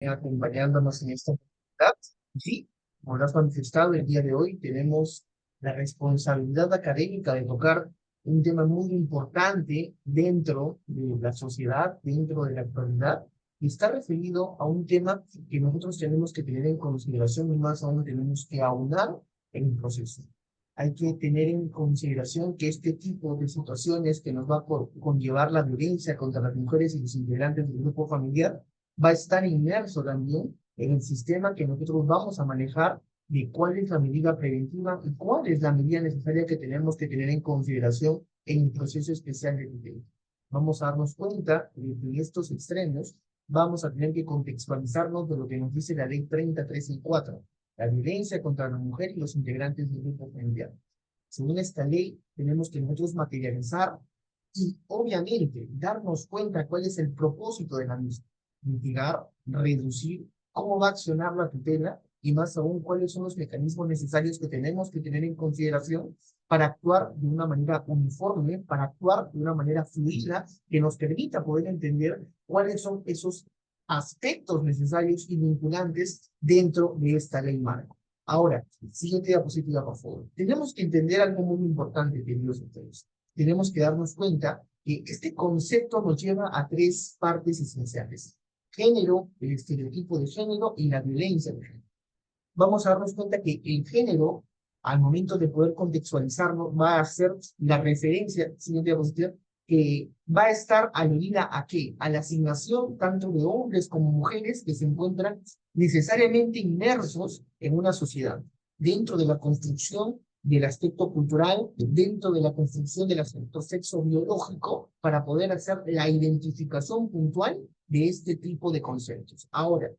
Acompañándonos en esta oportunidad. Sí, como lo has manifestado, el día de hoy tenemos la responsabilidad académica de tocar un tema muy importante dentro de la sociedad, dentro de la actualidad, y está referido a un tema que nosotros tenemos que tener en consideración y más aún tenemos que aunar en el proceso. Hay que tener en consideración que este tipo de situaciones que nos va a conllevar la violencia contra las mujeres y los integrantes del grupo familiar va a estar inmerso también en el sistema que nosotros vamos a manejar de cuál es la medida preventiva y cuál es la medida necesaria que tenemos que tener en consideración en el proceso especial de tutela. Vamos a darnos cuenta de que en estos extremos vamos a tener que contextualizarnos de lo que nos dice la ley 30.364, la violencia contra la mujer y los integrantes del grupo familiar. Según esta ley, tenemos que nosotros materializar y obviamente darnos cuenta cuál es el propósito de la misma: mitigar, reducir, cómo va a accionar la tutela y más aún cuáles son los mecanismos necesarios que tenemos que tener en consideración para actuar de una manera uniforme, para actuar de una manera fluida que nos permita poder entender cuáles son esos aspectos necesarios y vinculantes dentro de esta ley marco. Ahora, siguiente diapositiva, por favor. Tenemos que entender algo muy importante, queridos ustedes. Tenemos que darnos cuenta que este concepto nos lleva a tres partes esenciales: género, el estereotipo de género y la violencia de género. Vamos a darnos cuenta que el género, al momento de poder contextualizarlo, va a ser la referencia, siguiente diapositiva, que va a estar aludida a qué? A la asignación tanto de hombres como mujeres que se encuentran necesariamente inmersos en una sociedad, dentro de la construcción del aspecto cultural, dentro de la construcción del aspecto sexo biológico, para poder hacer la identificación puntual de este tipo de conceptos. Ahora,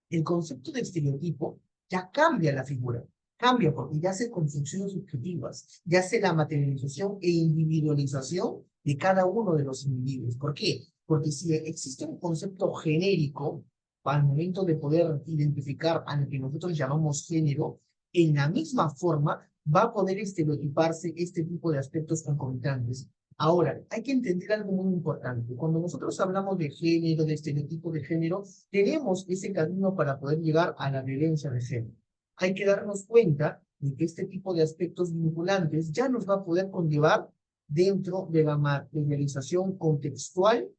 el concepto de estereotipo ya cambia la figura, cambia porque ya hace construcciones subjetivas, ya hace la materialización e individualización de cada uno de los individuos. ¿Por qué? Porque si existe un concepto genérico al momento de poder identificar a lo que nosotros llamamos género, en la misma forma va a poder estereotiparse este tipo de aspectos concomitantes. Ahora, hay que entender algo muy importante. Cuando nosotros hablamos de género, de estereotipo de género, tenemos ese camino para poder llegar a la violencia de género. Hay que darnos cuenta de que este tipo de aspectos vinculantes ya nos va a poder conllevar dentro de la materialización contextual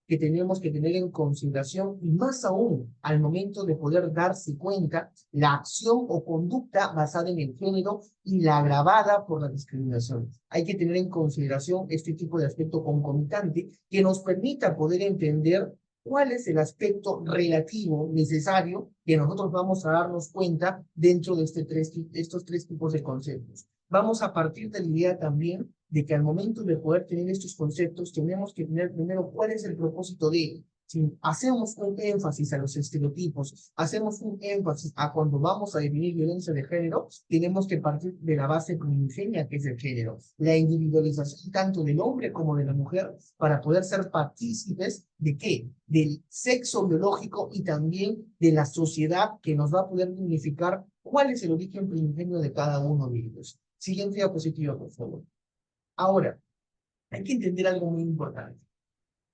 que tenemos que tener en consideración y más aún al momento de poder darse cuenta la acción o conducta basada en el género y la agravada por la discriminación. Hay que tener en consideración este tipo de aspecto concomitante que nos permita poder entender cuál es el aspecto relativo necesario que nosotros vamos a darnos cuenta dentro de estos tres tipos de conceptos. Vamos a partir de la idea también de que al momento de poder tener estos conceptos, tenemos que tener primero cuál es el propósito de ello. Si hacemos un énfasis a los estereotipos, hacemos un énfasis a cuando vamos a definir violencia de género, tenemos que partir de la base primigenia que es el género, la individualización tanto del hombre como de la mujer para poder ser partícipes de qué, del sexo biológico y también de la sociedad que nos va a poder significar cuál es el origen primigenio de cada uno de ellos. Siguiente diapositiva, por favor. Ahora, hay que entender algo muy importante.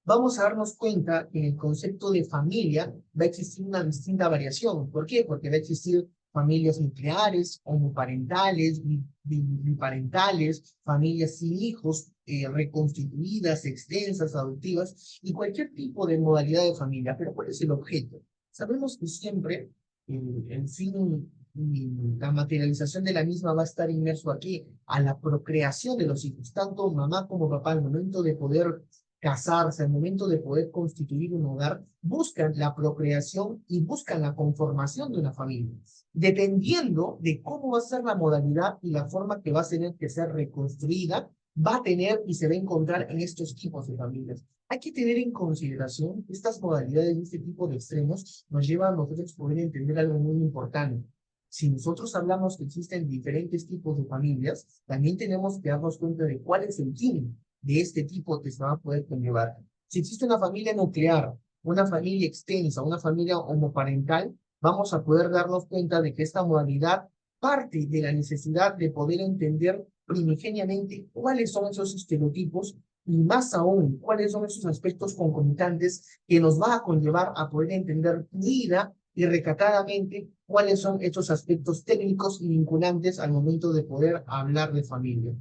Vamos a darnos cuenta que en el concepto de familia va a existir una distinta variación. ¿Por qué? Porque va a existir familias nucleares, homoparentales, biparentales, familias sin hijos, reconstituidas, extensas, adoptivas, y cualquier tipo de modalidad de familia. Pero ¿cuál es el objeto? Sabemos que siempre el fin y la materialización de la misma va a estar inmerso aquí a la procreación de los hijos, tanto mamá como papá al momento de poder casarse, al momento de poder constituir un hogar, buscan la procreación y buscan la conformación de una familia. Dependiendo de cómo va a ser la modalidad y la forma que va a tener que ser reconstruida, va a tener y se va a encontrar en estos tipos de familias. Hay que tener en consideración que estas modalidades y este tipo de extremos nos llevan a nosotros poder entender algo muy importante. Si nosotros hablamos que existen diferentes tipos de familias, también tenemos que darnos cuenta de cuál es el fin de este tipo que se va a poder conllevar. Si existe una familia nuclear, una familia extensa, una familia homoparental, vamos a poder darnos cuenta de que esta modalidad parte de la necesidad de poder entender primigeniamente cuáles son esos estereotipos y más aún, cuáles son esos aspectos concomitantes que nos va a conllevar a poder entender vida y recatadamente cuáles son estos aspectos técnicos y vinculantes al momento de poder hablar de familia.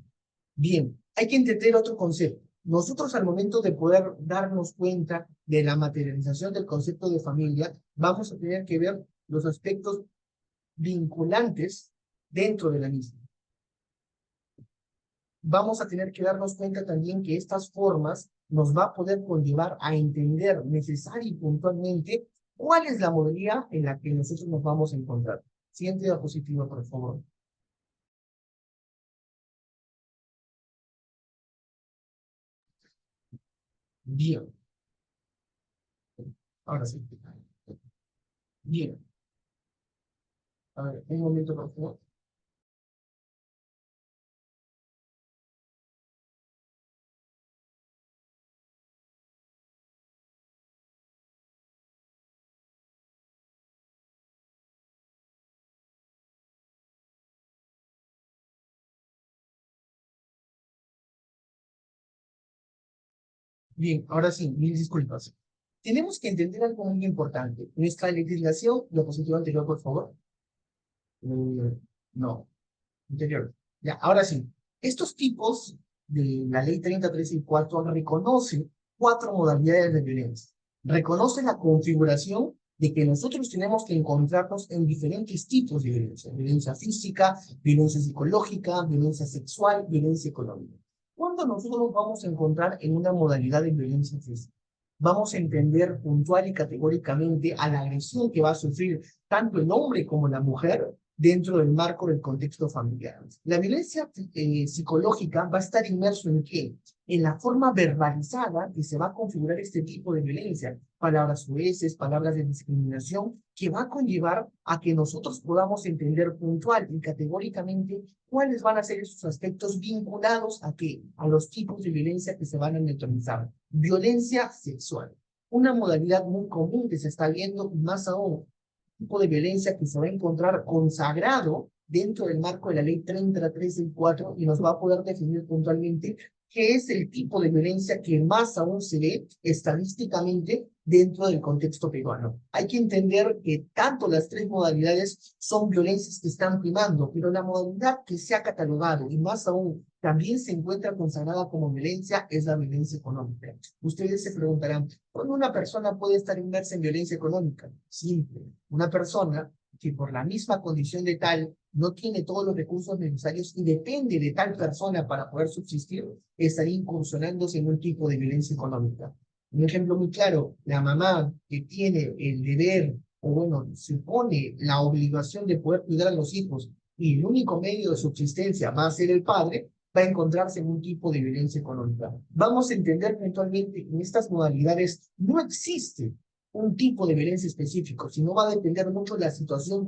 Bien, hay que entender otro concepto. Nosotros al momento de poder darnos cuenta de la materialización del concepto de familia, vamos a tener que ver los aspectos vinculantes dentro de la misma. Vamos a tener que darnos cuenta también que estas formas nos va a poder conllevar a entender necesaria y puntualmente cuál es la modalidad en la que nosotros nos vamos a encontrar. Siguiente diapositiva, por favor. Bien, ahora sí. Bien, a ver, un momento, por favor. Bien, ahora sí, mil disculpas. Tenemos que entender algo muy importante. Nuestra legislación, diapositiva anterior, por favor. No, anterior. Ya, ahora sí. Estos tipos de la ley 3034 reconocen cuatro modalidades de violencia. Reconoce la configuración de que nosotros tenemos que encontrarnos en diferentes tipos de violencia. Violencia física, violencia psicológica, violencia sexual, violencia económica. ¿Cuándo nosotros nos vamos a encontrar en una modalidad de violencia física? Vamos a entender puntual y categóricamente a la agresión que va a sufrir tanto el hombre como la mujer dentro del marco del contexto familiar. La violencia psicológica va a estar inmerso en qué? En la forma verbalizada que se va a configurar este tipo de violencia, palabras sueces, palabras de discriminación, que va a conllevar a que nosotros podamos entender puntual y categóricamente cuáles van a ser esos aspectos vinculados a qué, a los tipos de violencia que se van a neutralizar. Violencia sexual, una modalidad muy común que se está viendo, más aún tipo de violencia que se va a encontrar consagrado dentro del marco de la ley 3034 y nos va a poder definir puntualmente qué es el tipo de violencia que más aún se ve estadísticamente dentro del contexto peruano. Hay que entender que tanto las tres modalidades son violencias que están primando, pero la modalidad que se ha catalogado y más aún también se encuentra consagrada como violencia es la violencia económica. Ustedes se preguntarán, ¿cuándo una persona puede estar inmersa en violencia económica? Simple. Una persona que por la misma condición de tal no tiene todos los recursos necesarios y depende de tal persona para poder subsistir, estaría incursionándose en un tipo de violencia económica. Un ejemplo muy claro, la mamá que tiene el deber, o bueno, se pone la obligación de poder cuidar a los hijos y el único medio de subsistencia va a ser el padre, va a encontrarse en un tipo de violencia económica. Vamos a entender puntualmente que en estas modalidades no existe un tipo de violencia específico, sino va a depender mucho de la situación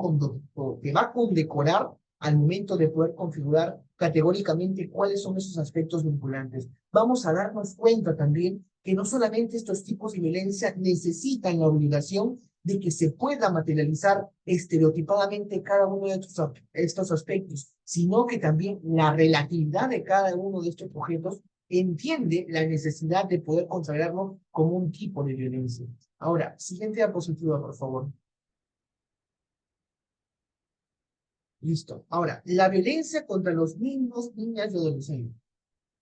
que va a condecorar al momento de poder configurar categóricamente cuáles son esos aspectos vinculantes. Vamos a darnos cuenta también que no solamente estos tipos de violencia necesitan la obligación de que se pueda materializar estereotipadamente cada uno de estos aspectos, sino que también la relatividad de cada uno de estos objetos entiende la necesidad de poder consagrarlo como un tipo de violencia. Ahora, siguiente diapositiva, por favor. Listo. Ahora, la violencia contra los niños, niñas y adolescentes.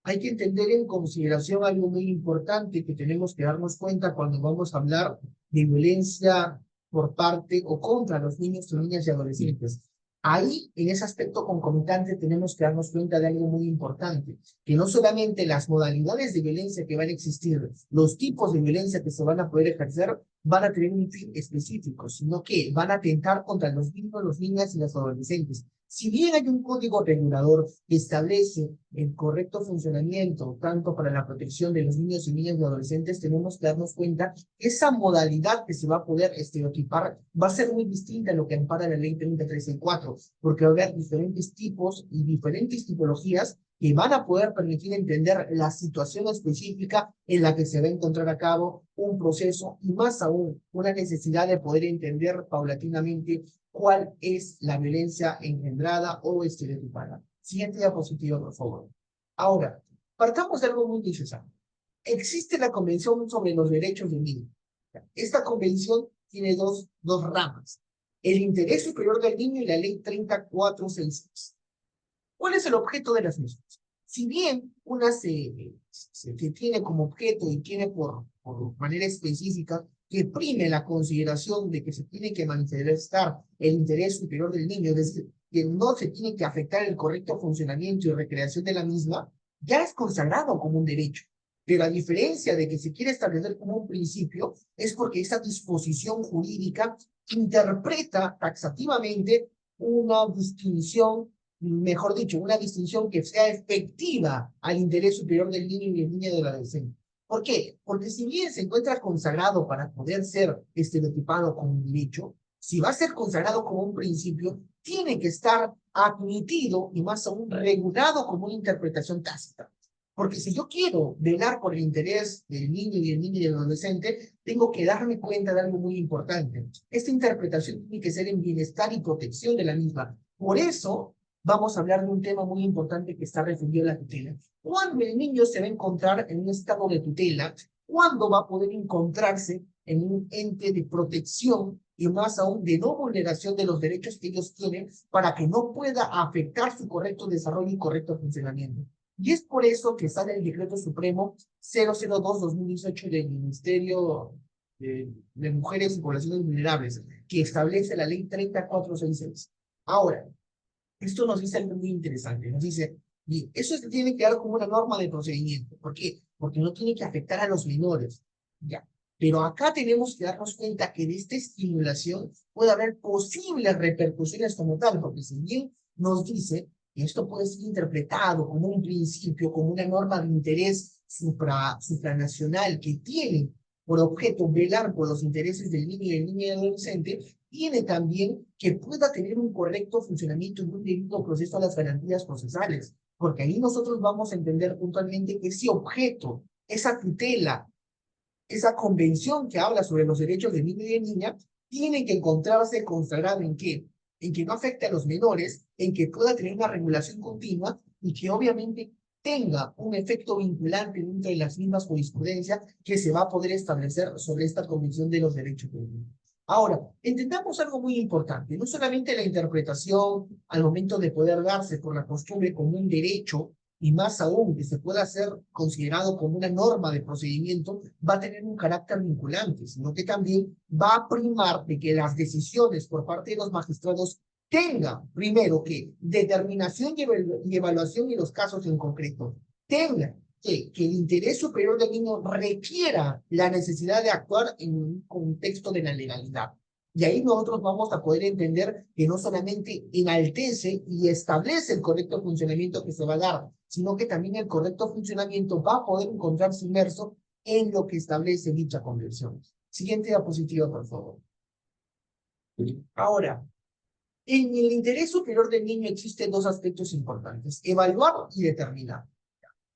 Hay que entender en consideración algo muy importante que tenemos que darnos cuenta cuando vamos a hablar de violencia por parte o contra los niños, niñas y adolescentes. Ahí, en ese aspecto concomitante, tenemos que darnos cuenta de algo muy importante, que no solamente las modalidades de violencia que van a existir, los tipos de violencia que se van a poder ejercer, van a tener un fin específico, sino que van a atentar contra los niños, las niñas y los adolescentes. Si bien hay un código regulador que establece el correcto funcionamiento, tanto para la protección de los niños y niñas y adolescentes, tenemos que darnos cuenta que esa modalidad que se va a poder estereotipar va a ser muy distinta a lo que ampara la ley 3034, porque va a haber diferentes tipos y diferentes tipologías que van a poder permitir entender la situación específica en la que se va a encontrar a cabo un proceso y más aún una necesidad de poder entender paulatinamente cuál es la violencia engendrada o estereotipada. Siguiente diapositiva, por favor. Ahora, partamos de algo muy necesario. Existe la Convención sobre los Derechos del Niño. Esta convención tiene dos ramas: el interés superior del niño y la ley 3466. ¿Cuál es el objeto de las mismas? Si bien una que tiene como objeto y tiene por manera específica que prime la consideración de que se tiene que manifestar el interés superior del niño, es decir, que no se tiene que afectar el correcto funcionamiento y recreación de la misma, ya es consagrado como un derecho. Pero a diferencia de que se quiere establecer como un principio, es porque esa disposición jurídica interpreta taxativamente una distinción, mejor dicho, una distinción que sea efectiva al interés superior del niño y del niño y del adolescente. ¿Por qué? Porque si bien se encuentra consagrado para poder ser estereotipado como un derecho, si va a ser consagrado como un principio, tiene que estar admitido y más aún regulado como una interpretación tácita. Porque si yo quiero velar por el interés del niño y del adolescente, tengo que darme cuenta de algo muy importante. Esta interpretación tiene que ser en bienestar y protección de la misma. Por eso vamos a hablar de un tema muy importante que está referido a la tutela. ¿Cuándo el niño se va a encontrar en un estado de tutela? ¿Cuándo va a poder encontrarse en un ente de protección y más aún de no vulneración de los derechos que ellos tienen para que no pueda afectar su correcto desarrollo y correcto funcionamiento? Y es por eso que sale el Decreto Supremo 002-2018 del Ministerio de Mujeres y Poblaciones Vulnerables, que establece la ley 3466. Ahora, esto nos dice algo muy interesante. Nos dice, y eso se tiene que dar como una norma de procedimiento. ¿Por qué? Porque no tiene que afectar a los menores. Ya. Pero acá tenemos que darnos cuenta que de esta estimulación puede haber posibles repercusiones como tal, porque si bien nos dice que esto puede ser interpretado como un principio, como una norma de interés supranacional que tiene por objeto velar por los intereses del niño y del niño y del adolescente, tiene también que pueda tener un correcto funcionamiento y un debido proceso a las garantías procesales, porque ahí nosotros vamos a entender puntualmente que ese objeto, esa tutela, esa convención que habla sobre los derechos de niño y de niña, tiene que encontrarse consagrado en qué, en que no afecte a los menores, en que pueda tener una regulación continua y que obviamente tenga un efecto vinculante dentro de las mismas jurisprudencias que se va a poder establecer sobre esta Convención de los Derechos del Niño. Ahora, entendamos algo muy importante, no solamente la interpretación al momento de poder darse por la costumbre como un derecho, y más aún que se pueda ser considerado como una norma de procedimiento, va a tener un carácter vinculante, sino que también va a primar de que las decisiones por parte de los magistrados tengan, primero, que determinación y evaluación en los casos en concreto, tengan que el interés superior del niño requiera la necesidad de actuar en un contexto de la legalidad. Y ahí nosotros vamos a poder entender que no solamente enaltece y establece el correcto funcionamiento que se va a dar, sino que también el correcto funcionamiento va a poder encontrarse inmerso en lo que establece dicha convención. Siguiente diapositiva, por favor. Ahora, en el interés superior del niño existen dos aspectos importantes: evaluar y determinar.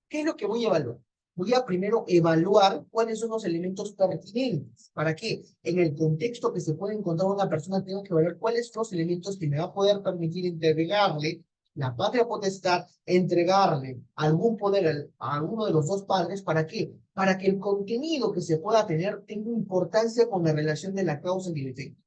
¿Qué es lo que voy a evaluar? Voy a primero evaluar cuáles son los elementos pertinentes. ¿Para qué? En el contexto que se puede encontrar una persona, tengo que evaluar cuáles son los elementos que me va a poder permitir entregarle la patria potestad, entregarle algún poder a alguno de los dos padres. ¿Para qué? Para que el contenido que se pueda tener tenga importancia con la relación de la causa y el efecto.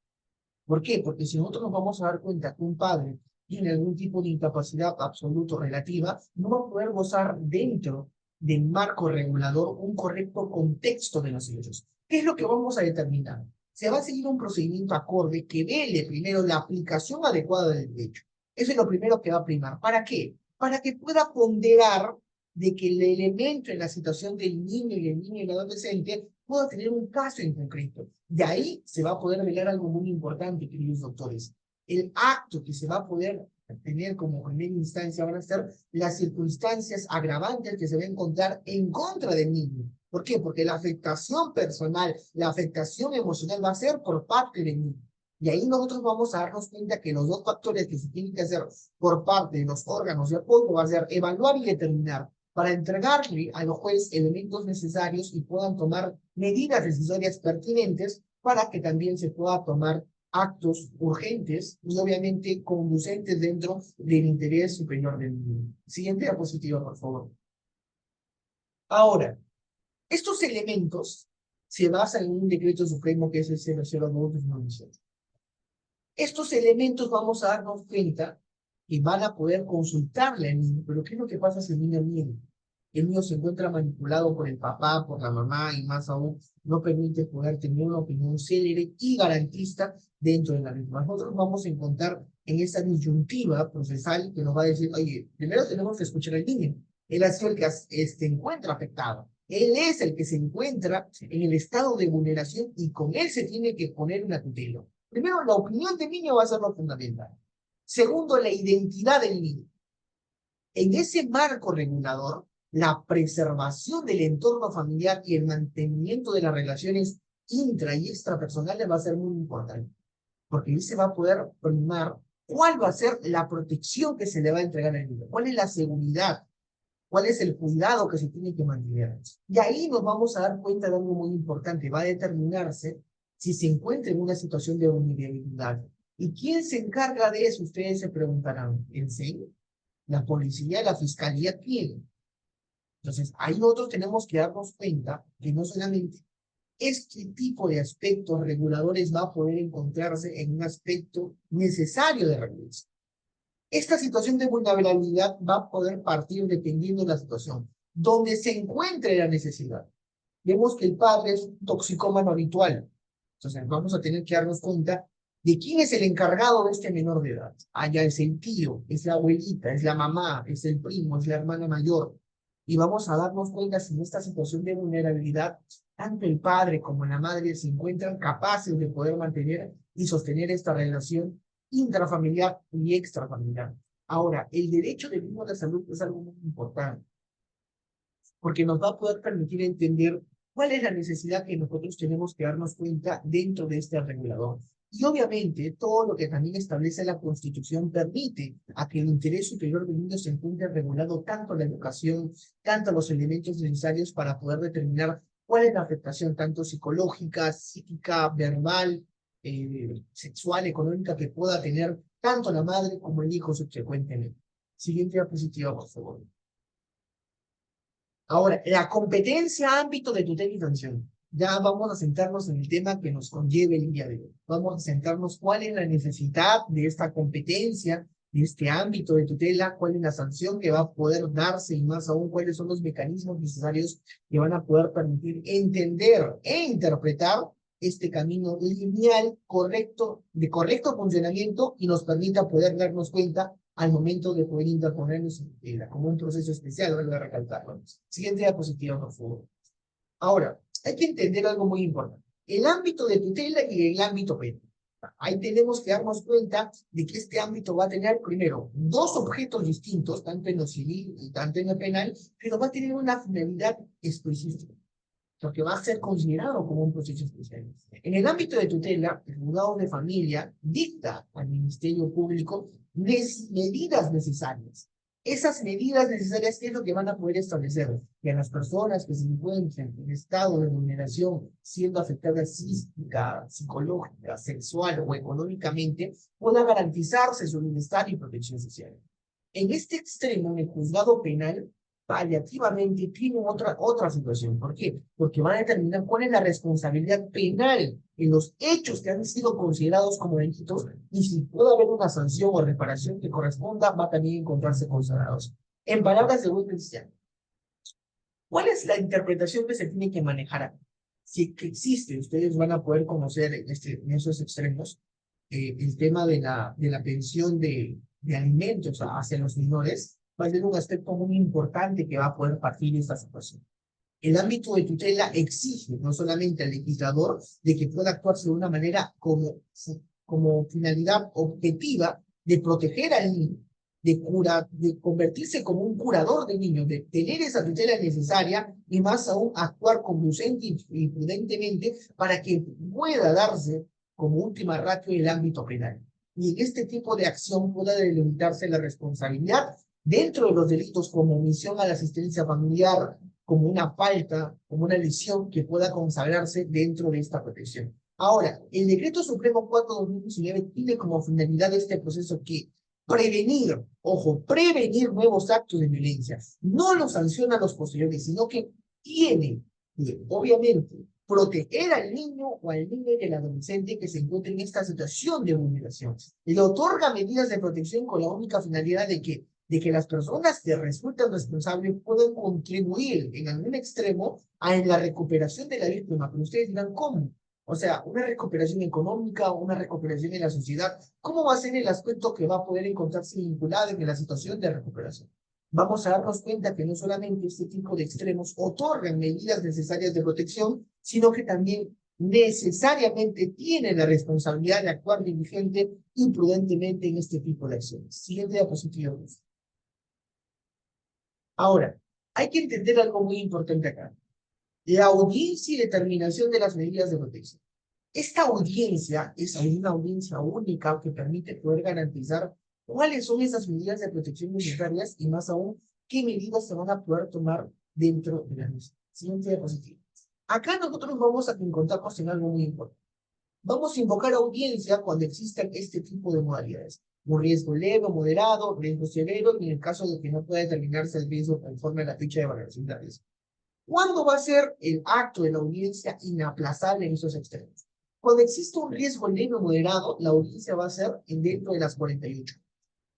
¿Por qué? Porque si nosotros nos vamos a dar cuenta que un padre tiene algún tipo de incapacidad absoluta o relativa, no va a poder gozar dentro del marco regulador un correcto contexto de los hechos. ¿Qué es lo que vamos a determinar? Se va a seguir un procedimiento acorde que vele primero la aplicación adecuada del derecho. Eso es lo primero que va a primar. ¿Para qué? Para que pueda ponderar de que el elemento en la situación del niño y el niño y el adolescente pueda tener un caso en concreto. De ahí se va a poder velar algo muy importante, queridos doctores. El acto que se va a poder tener como primera instancia van a ser las circunstancias agravantes que se va a encontrar en contra del niño. ¿Por qué? Porque la afectación personal, la afectación emocional va a ser por parte del niño. Y ahí nosotros vamos a darnos cuenta que los dos factores que se tienen que hacer por parte de los órganos de apoyo va a ser evaluar y determinar para entregarle a los jueces elementos necesarios y puedan tomar medidas decisorias pertinentes para que también se pueda tomar actos urgentes y obviamente conducentes dentro del interés superior del niño. Siguiente diapositiva, por favor. Ahora, Estos elementos se basan en un decreto supremo que es el 002/2018. Estos elementos vamos a darnos cuenta que van a poder consultarle al niño, pero ¿qué es lo que pasa si el niño miente? El niño se encuentra manipulado por el papá, por la mamá y más aún no permite poder tener una opinión célere y garantista dentro de la misma. Nosotros vamos a encontrar en esa disyuntiva procesal que nos va a decir, oye, primero tenemos que escuchar al niño. Él ha sido el que se encuentra afectado. Él es el que se encuentra en el estado de vulneración y con él se tiene que poner una tutela. Primero, la opinión del niño va a ser lo fundamental. Segundo, la identidad del niño. En ese marco regulador, la preservación del entorno familiar y el mantenimiento de las relaciones intra y extrapersonales va a ser muy importante, porque ahí se va a poder primar cuál va a ser la protección que se le va a entregar al niño, cuál es la seguridad, cuál es el cuidado que se tiene que mantener. Y ahí nos vamos a dar cuenta de algo muy importante, va a determinarse si se encuentra en una situación de vulnerabilidad. ¿Y quién se encarga de eso? Ustedes se preguntarán, ¿el SEN? ¿La policía, la fiscalía? ¿Quién? Entonces, ahí nosotros tenemos que darnos cuenta que no solamente este tipo de aspectos reguladores va a poder encontrarse en un aspecto necesario de regulación. Esta situación de vulnerabilidad va a poder partir dependiendo de la situación, donde se encuentre la necesidad. Vemos que el padre es un toxicómano habitual. Entonces vamos a tener que darnos cuenta de quién es el encargado de este menor de edad. Allá es el tío, es la abuelita, es la mamá, es el primo, es la hermana mayor. Y vamos a darnos cuenta si en esta situación de vulnerabilidad, tanto el padre como la madre se encuentran capaces de poder mantener y sostener esta relación intrafamiliar y extrafamiliar. Ahora, el derecho del niño a la salud es algo muy importante, porque nos va a poder permitir entender cuál es la necesidad que nosotros tenemos que darnos cuenta dentro de este regulador. Y obviamente, todo lo que también establece la Constitución permite a que el interés superior del niño se encuentre regulado tanto la educación, tanto los elementos necesarios para poder determinar cuál es la afectación, tanto psicológica, psíquica, verbal, sexual, económica, que pueda tener tanto la madre como el hijo subsecuentemente. Siguiente diapositiva, por favor. Ahora, la competencia ámbito de tutela y sanción. Ya vamos a sentarnos en el tema que nos conlleve el día de hoy. Vamos a sentarnos cuál es la necesidad de esta competencia, de este ámbito de tutela, cuál es la sanción que va a poder darse y más aún cuáles son los mecanismos necesarios que van a poder permitir entender e interpretar este camino lineal correcto, de correcto funcionamiento y nos permita poder darnos cuenta al momento de poder interponernos en tutela, como un proceso especial, vuelvo a recalcarlo. Siguiente diapositiva, por favor. Ahora, hay que entender algo muy importante. El ámbito de tutela y el ámbito penal. Ahí tenemos que darnos cuenta de que este ámbito va a tener, primero, dos objetos distintos, tanto en lo civil y tanto en lo penal, pero va a tener una finalidad específica, porque va a ser considerado como un proceso especial. En el ámbito de tutela, el juzgado de familia dicta al Ministerio Público medidas necesarias. Esas medidas necesarias, ¿qué es lo que van a poder establecer? Que a las personas que se encuentren en estado de vulneración, siendo afectadas física, psicológica, sexual o económicamente, pueda garantizarse su bienestar y protección social. En este extremo, en el juzgado penal, paliativamente tienen otra situación. ¿Por qué? Porque van a determinar cuál es la responsabilidad penal en los hechos que han sido considerados como delitos y si puede haber una sanción o reparación que corresponda, va a también encontrarse consagrados. En palabras de buen cristiano, ¿cuál es la interpretación que se tiene que manejar? Si que existe, ustedes van a poder conocer en esos extremos el tema de la pensión de alimentos hacia los menores, va a ser un aspecto muy importante que va a poder partir de esta situación. El ámbito de tutela exige no solamente al legislador de que pueda actuarse de una manera como finalidad objetiva de proteger al niño, de convertirse como un curador de niños, de tener esa tutela necesaria y más aún actuar conducente y prudentemente para que pueda darse como última ratio en el ámbito penal. Y en este tipo de acción pueda delimitarse la responsabilidad dentro de los delitos como omisión a la asistencia familiar, como una falta, como una lesión que pueda consagrarse dentro de esta protección. Ahora, el Decreto Supremo 4/2019 tiene como finalidad este proceso que prevenir, ojo, prevenir nuevos actos de violencia. No los sanciona a los posteriores, sino que tiene obviamente, proteger al niño o al niño y al adolescente que se encuentre en esta situación de vulneración. Le otorga medidas de protección con la única finalidad de que las personas que resultan responsables puedan contribuir en algún extremo en la recuperación de la víctima. Pero ustedes dirán, ¿cómo? O sea, una recuperación económica, una recuperación en la sociedad, ¿cómo va a ser el aspecto que va a poder encontrarse vinculado en la situación de recuperación? Vamos a darnos cuenta que no solamente este tipo de extremos otorgan medidas necesarias de protección, sino que también necesariamente tienen la responsabilidad de actuar diligente y prudentemente en este tipo de acciones. Siguiente diapositiva. Ahora, hay que entender algo muy importante acá. La audiencia y determinación de las medidas de protección. Esta audiencia es una audiencia única que permite poder garantizar cuáles son esas medidas de protección necesarias y más aún, qué medidas se van a poder tomar dentro de la misma. Siguiente diapositiva. Acá nosotros vamos a encontrarnos en algo muy importante. Vamos a invocar audiencia cuando existan este tipo de modalidades. Un riesgo leve o moderado, riesgo severo, y en el caso de que no pueda determinarse el riesgo conforme a la ficha de valoración de riesgo. ¿Cuándo va a ser el acto de la audiencia inaplazable en esos extremos? Cuando existe un riesgo leve o moderado, la audiencia va a ser dentro de las 48.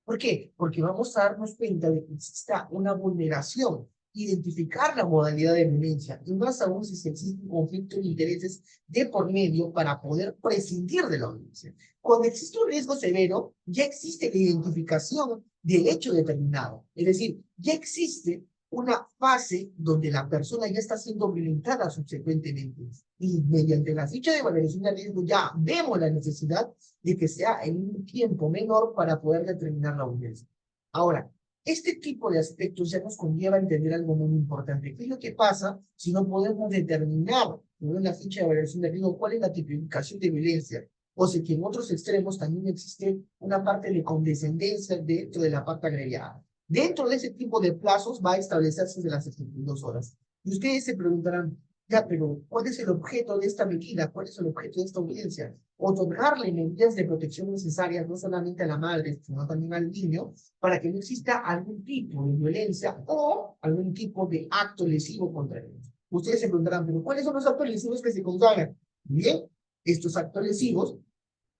¿Por qué? Porque vamos a darnos cuenta de que exista una vulneración, identificar la modalidad de violencia, y más aún si existe un conflicto de intereses de por medio para poder prescindir de la audiencia. Cuando existe un riesgo severo, ya existe la identificación del hecho determinado. Es decir, ya existe una fase donde la persona ya está siendo violentada subsecuentemente. Y mediante la ficha de valoración de riesgo ya vemos la necesidad de que sea en un tiempo menor para poder determinar la audiencia. Ahora, este tipo de aspectos ya nos conlleva a entender algo muy importante. ¿Qué es lo que pasa si no podemos determinar en una ficha de valoración de riesgo cuál es la tipificación de violencia? O si que en otros extremos también existe una parte de condescendencia dentro de la parte agrediada. Dentro de ese tipo de plazos va a establecerse de las 72 horas. Y ustedes se preguntarán, ya, pero ¿cuál es el objeto de esta medida? ¿Cuál es el objeto de esta audiencia? Otorgarle medidas de protección necesarias no solamente a la madre, sino también al niño, para que no exista algún tipo de violencia o algún tipo de acto lesivo contra ellos. Ustedes se preguntarán, pero ¿cuáles son los actos lesivos que se consagran? Bien, estos actos lesivos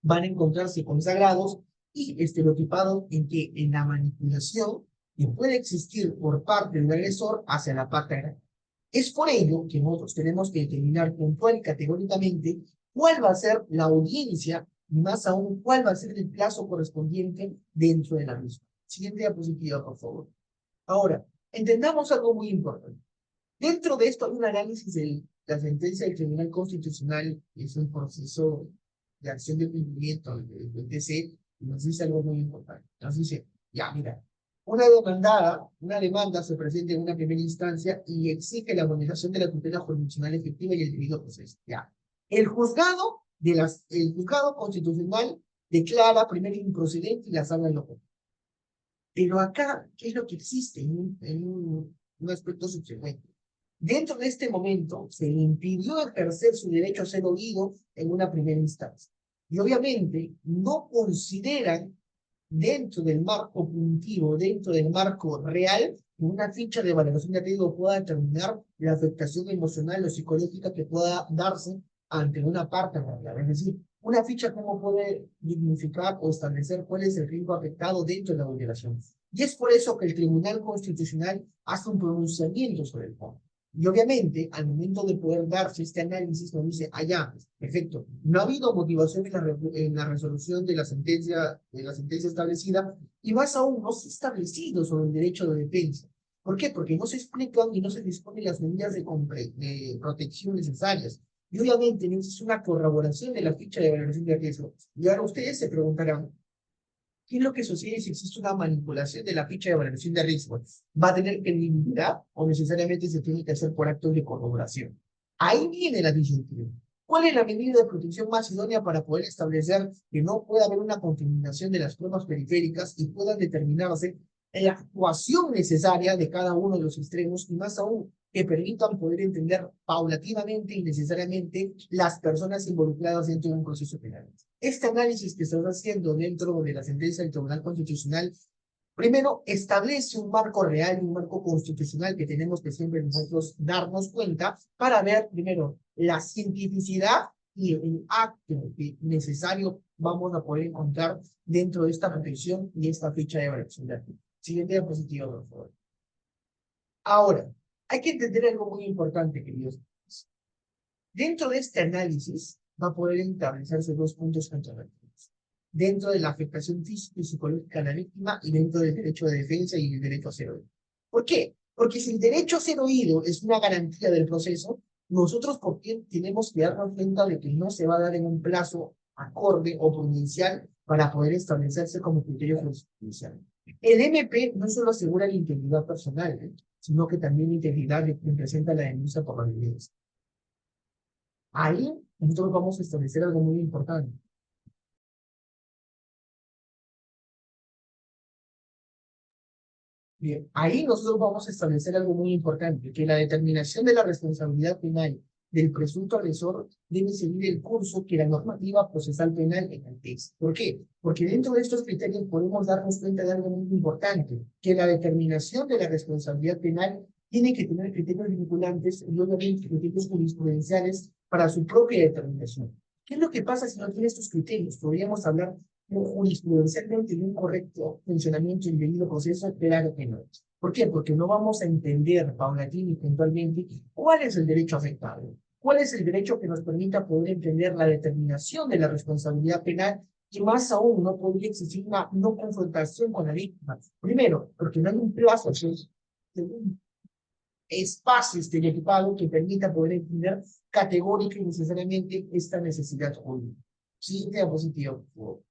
van a encontrarse consagrados y estereotipados en la manipulación que puede existir por parte del agresor hacia la parte agredida. Es por ello que nosotros tenemos que determinar puntual y categóricamente cuál va a ser la audiencia y más aún cuál va a ser el plazo correspondiente dentro de la misma. Siguiente diapositiva, por favor. Ahora, entendamos algo muy importante. Dentro de esto hay un análisis de la sentencia del Tribunal Constitucional, que es un proceso de acción de cumplimiento del TC, y nos dice algo muy importante. Nos dice, ya, mira, una demanda se presenta en una primera instancia y exige la vulneración de la tutela jurisdiccional efectiva y el debido proceso. Ya. El juzgado constitucional declara primero improcedente y la sala lo compra. Pero acá, ¿qué es lo que existe en un aspecto subsecuente? Dentro de este momento, se le impidió ejercer su derecho a ser oído en una primera instancia. Y obviamente no consideran dentro del marco punitivo, dentro del marco real, que una ficha de valoración de riesgo pueda determinar la afectación emocional o psicológica que pueda darse ante una parte real. Es decir, una ficha cómo puede dignificar o establecer cuál es el riesgo afectado dentro de la vulneración. Y es por eso que el Tribunal Constitucional hace un pronunciamiento sobre el fondo. Y obviamente, al momento de poder darse este análisis, nos dice, allá, perfecto, no ha habido motivación en la resolución de la sentencia establecida, y más aún no se ha establecido sobre el derecho de defensa. ¿Por qué? Porque no se explican y no se disponen las medidas de protección necesarias. Y obviamente necesita una corroboración de la ficha de valoración de riesgo. Y ahora ustedes se preguntarán, ¿qué es lo que sucede si existe una manipulación de la ficha de valoración de riesgo? ¿Va a tener credibilidad o necesariamente se tiene que hacer por actos de corroboración? Ahí viene la disyuntiva. ¿Cuál es la medida de protección más idónea para poder establecer que no pueda haber una contaminación de las pruebas periféricas y puedan determinarse la actuación necesaria de cada uno de los extremos y más aún que permitan poder entender paulatinamente y necesariamente las personas involucradas dentro de un proceso penal? Este análisis que se está haciendo dentro de la sentencia del Tribunal Constitucional Primero, establece un marco real, un marco constitucional que tenemos que siempre nosotros darnos cuenta para ver, primero, la cientificidad y el acto que necesario vamos a poder encontrar dentro de esta protección y esta ficha de evaluación de activo. Siguiente diapositiva, por favor. Ahora, hay que entender algo muy importante, queridos. Dentro de este análisis va a poder establecerse dos puntos contradictorios. Dentro de la afectación física y psicológica a la víctima y dentro del derecho de defensa y el derecho a ser oído. ¿Por qué? Porque si el derecho a ser oído es una garantía del proceso, nosotros tenemos que darnos cuenta de que no se va a dar en un plazo acorde o prudencial para poder establecerse como criterio judicial. El MP no solo asegura la integridad personal, sino que también la integridad de quien presenta la denuncia por la violencia. Ahí nosotros vamos a establecer algo muy importante. Bien, ahí nosotros vamos a establecer algo muy importante, que la determinación de la responsabilidad penal del presunto agresor debe seguir el curso que la normativa procesal penal establece. ¿Por qué? Porque dentro de estos criterios podemos darnos cuenta de algo muy importante, que la determinación de la responsabilidad penal tiene que tener criterios vinculantes y obviamente criterios jurisprudenciales para su propia determinación. ¿Qué es lo que pasa si no tiene estos criterios? Podríamos hablar jurisprudencialmente de un correcto funcionamiento y debido proceso, claro que no. ¿Por qué? Porque no vamos a entender paulatina y puntualmente cuál es el derecho afectado, cuál es el derecho que nos permita poder entender la determinación de la responsabilidad penal y más aún no podría existir una no confrontación con la víctima. Primero, porque no hay un plazo, un espacio estereotipado que permita poder entender categórica y necesariamente esta necesidad jurídica. Siguiente diapositiva, por favor.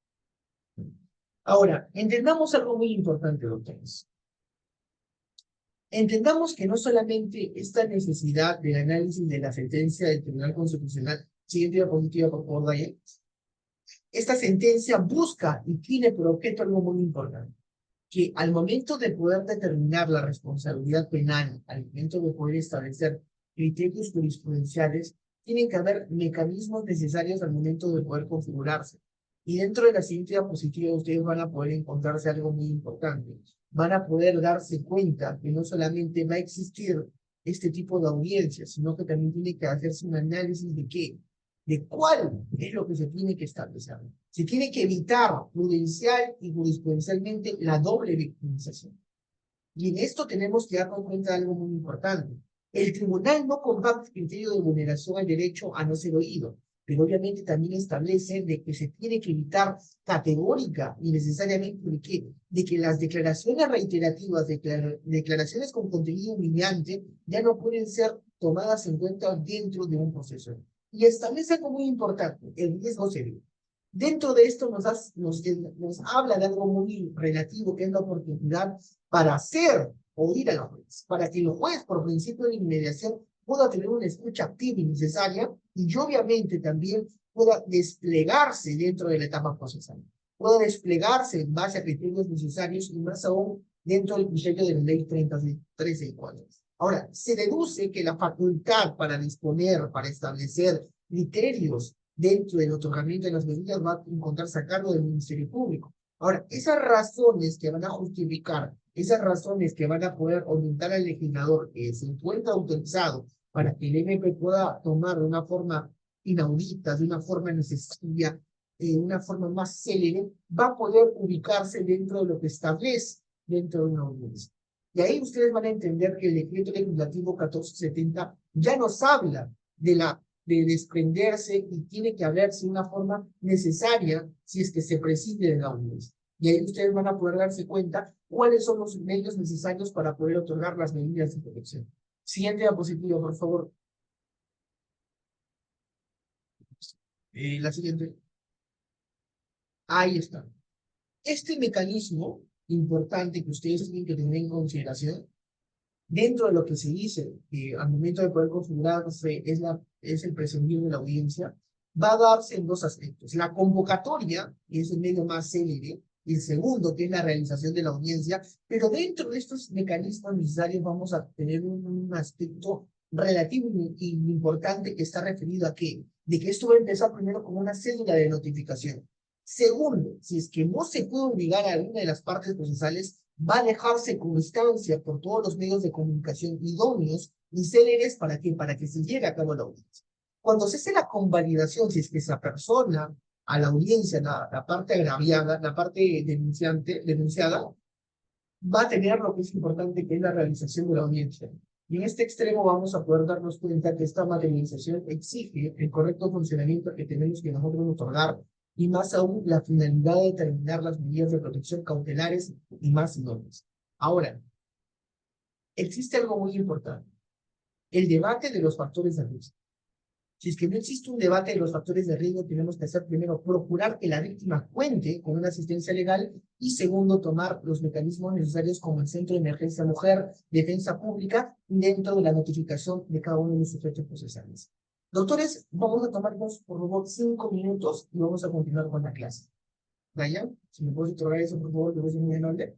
Ahora, entendamos algo muy importante, doctores. Entendamos que no solamente esta necesidad del análisis de la sentencia del Tribunal Constitucional, siguiente diapositiva, por favor, Dayel, esta sentencia busca y tiene por objeto algo muy importante, que al momento de poder determinar la responsabilidad penal, al momento de poder establecer criterios jurisprudenciales, tienen que haber mecanismos necesarios al momento de poder configurarse. Y dentro de la siguiente diapositiva ustedes van a poder encontrarse algo muy importante. Van a poder darse cuenta que no solamente va a existir este tipo de audiencia, sino que también tiene que hacerse un análisis de qué, de cuál es lo que se tiene que establecer. Se tiene que evitar prudencial y jurisprudencialmente la doble victimización. Y en esto tenemos que darnos cuenta de algo muy importante. El tribunal no comparte criterio de vulneración al derecho a no ser oído, pero obviamente también establece de que se tiene que evitar categórica y necesariamente de que las declaraciones reiterativas, declaraciones con contenido humillante, ya no pueden ser tomadas en cuenta dentro de un proceso. Y establece algo muy importante, el riesgo serio. Dentro de esto nos habla de algo muy relativo, que es la oportunidad para hacer oír a los jueces, para que los jueces, por principio de inmediación, pueda tener una escucha activa y necesaria y obviamente también pueda desplegarse dentro de la etapa procesal, pueda desplegarse en base a criterios necesarios y más aún dentro del criterio de la ley 3364. Ahora, se deduce que la facultad para disponer, para establecer criterios dentro del otorgamiento de las medidas va a encontrarse a cargo del Ministerio Público. Ahora, esas razones que van a justificar, esas razones que van a poder orientar al legislador que se encuentra autorizado para que el MP pueda tomar de una forma inaudita, de una forma necesaria, de una forma más célere, va a poder ubicarse dentro de lo que establece dentro de una audiencia. Y ahí ustedes van a entender que el decreto legislativo 1470 ya nos habla de desprenderse y tiene que haberse una forma necesaria si es que se preside de la audiencia. Y ahí ustedes van a poder darse cuenta cuáles son los medios necesarios para poder otorgar las medidas de protección. Siguiente diapositiva, por favor. La siguiente. Ahí está. Este mecanismo importante que ustedes tienen que tener en consideración, dentro de lo que se dice, que al momento de poder configurarse es el prescindir de la audiencia, va a darse en dos aspectos. La convocatoria, que es el medio más célebre, y el segundo, que es la realización de la audiencia, pero dentro de estos mecanismos necesarios vamos a tener un aspecto relativo y importante que está referido a qué, de que esto va a empezar primero con una cédula de notificación. Segundo, si es que no se puede obligar a alguna de las partes procesales, va a dejarse constancia por todos los medios de comunicación idóneos y céleres para que se lleve a cabo la audiencia. Cuando se hace la convalidación, si es que se apersona a la audiencia, la parte agraviada, la parte denunciada, va a tener lo que es importante, que es la realización de la audiencia. Y en este extremo vamos a poder darnos cuenta que esta materialización exige el correcto funcionamiento que tenemos que nosotros otorgar, y más aún la finalidad de determinar las medidas de protección cautelares y más idóneas. Ahora, existe algo muy importante, el debate de los factores de riesgo. Si es que no existe un debate de los factores de riesgo, tenemos que hacer primero procurar que la víctima cuente con una asistencia legal y segundo, tomar los mecanismos necesarios como el Centro de Emergencia Mujer, Defensa Pública, dentro de la notificación de cada uno de los sujetos procesales. Doctores, vamos a tomarnos por favor 5 minutos y vamos a continuar con la clase. Brian, si me puedes otorgar eso, por favor, te voy a ser muy amable.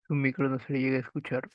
Su micro no se le llega a escuchar.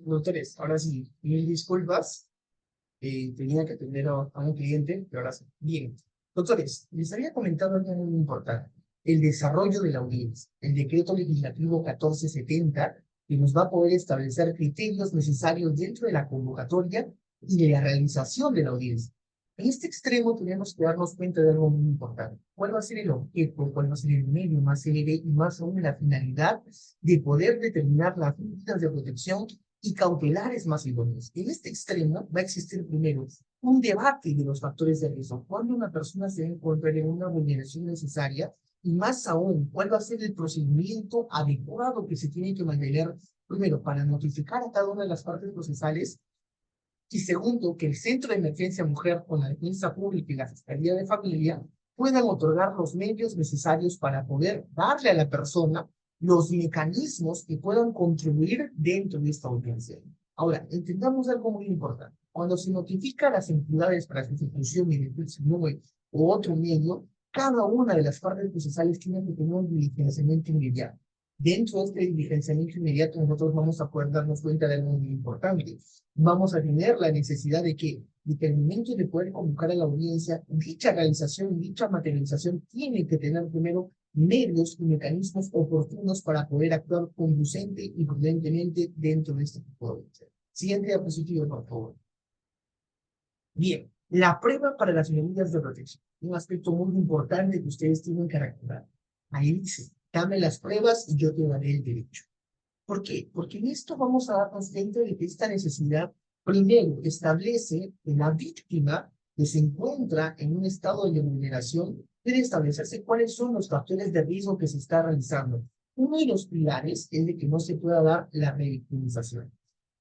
Doctores, ahora sí, mil disculpas. Tenía que atender a un cliente, pero ahora sí. Bien. Doctores, les había comentado algo muy importante. El desarrollo de la audiencia. El decreto legislativo 1470, que nos va a poder establecer criterios necesarios dentro de la convocatoria y de la realización de la audiencia. En este extremo tenemos que darnos cuenta de algo muy importante. ¿Cuál va a ser el objeto? ¿Cuál va a ser el medio más célebre y más aún la finalidad de poder determinar las medidas de protección y cautelares más idóneos? En este extremo va a existir primero un debate de los factores de riesgo. Cuando una persona se va a encontrar en una vulneración necesaria y más aún, cuál va a ser el procedimiento adecuado que se tiene que mantener primero para notificar a cada una de las partes procesales y segundo, que el Centro de Emergencia Mujer con la Defensa Pública y la Fiscalía de Familia puedan otorgar los medios necesarios para poder darle a la persona los mecanismos que puedan contribuir dentro de esta audiencia. Ahora, entendamos algo muy importante. Cuando se notifica a las entidades para su ejecución mediante el SINUE o otro medio, cada una de las partes procesales tiene que tener un diligenciamiento inmediato. Dentro de este diligenciamiento inmediato, nosotros vamos a poder darnos cuenta de algo muy importante. Vamos a tener la necesidad de que, de que al momento de poder convocar a la audiencia, dicha realización, dicha materialización tiene que tener primero medios y mecanismos oportunos para poder actuar conducente y prudentemente dentro de este tipo de audiencia. Siguiente diapositiva, por favor. Bien, la prueba para las medidas de protección. Un aspecto muy importante que ustedes tienen que recordar. Ahí dice, dame las pruebas y yo te daré el derecho. ¿Por qué? Porque en esto vamos a darnos cuenta de que esta necesidad primero establece que la víctima que se encuentra en un estado de vulneración debe establecerse cuáles son los factores de riesgo que se está realizando. Uno de los pilares es de que no se pueda dar la revictimización.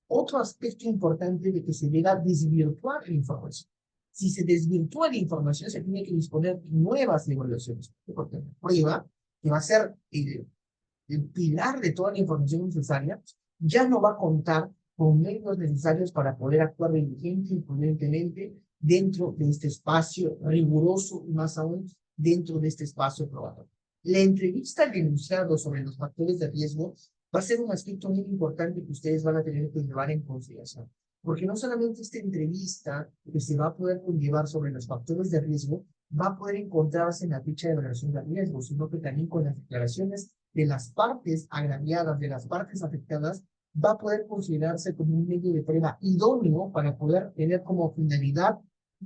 Otro aspecto importante de que se deba desvirtuar la información. Si se desvirtúa la información, se tiene que disponer nuevas evaluaciones. Porque la prueba, que va a ser el pilar de toda la información necesaria, ya no va a contar con medios necesarios para poder actuar diligente y prudentemente dentro de este espacio riguroso y más aún dentro de este espacio probatorio. La entrevista al denunciado sobre los factores de riesgo va a ser un aspecto muy importante que ustedes van a tener que llevar en consideración. Porque no solamente esta entrevista que se va a poder conllevar sobre los factores de riesgo va a poder encontrarse en la ficha de evaluación de riesgo, sino que también con las declaraciones de las partes agraviadas, de las partes afectadas, va a poder considerarse como un medio de prueba idóneo para poder tener como finalidad,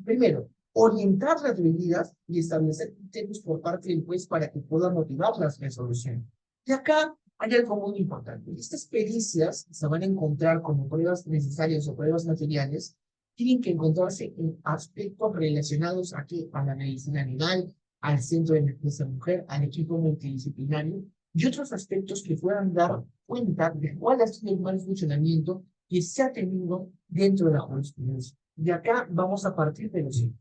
primero, orientar las medidas y establecer criterios por parte del juez para que pueda motivar las resoluciones. Y acá hay algo muy importante. Estas pericias se van a encontrar como pruebas necesarias o pruebas materiales, tienen que encontrarse en aspectos relacionados aquí a la medicina legal, al centro de emergencia mujer, al equipo multidisciplinario y otros aspectos que puedan dar cuenta de cuál ha sido el mal funcionamiento que se ha tenido dentro de la jurisprudencia. Y acá vamos a partir de los siguiente.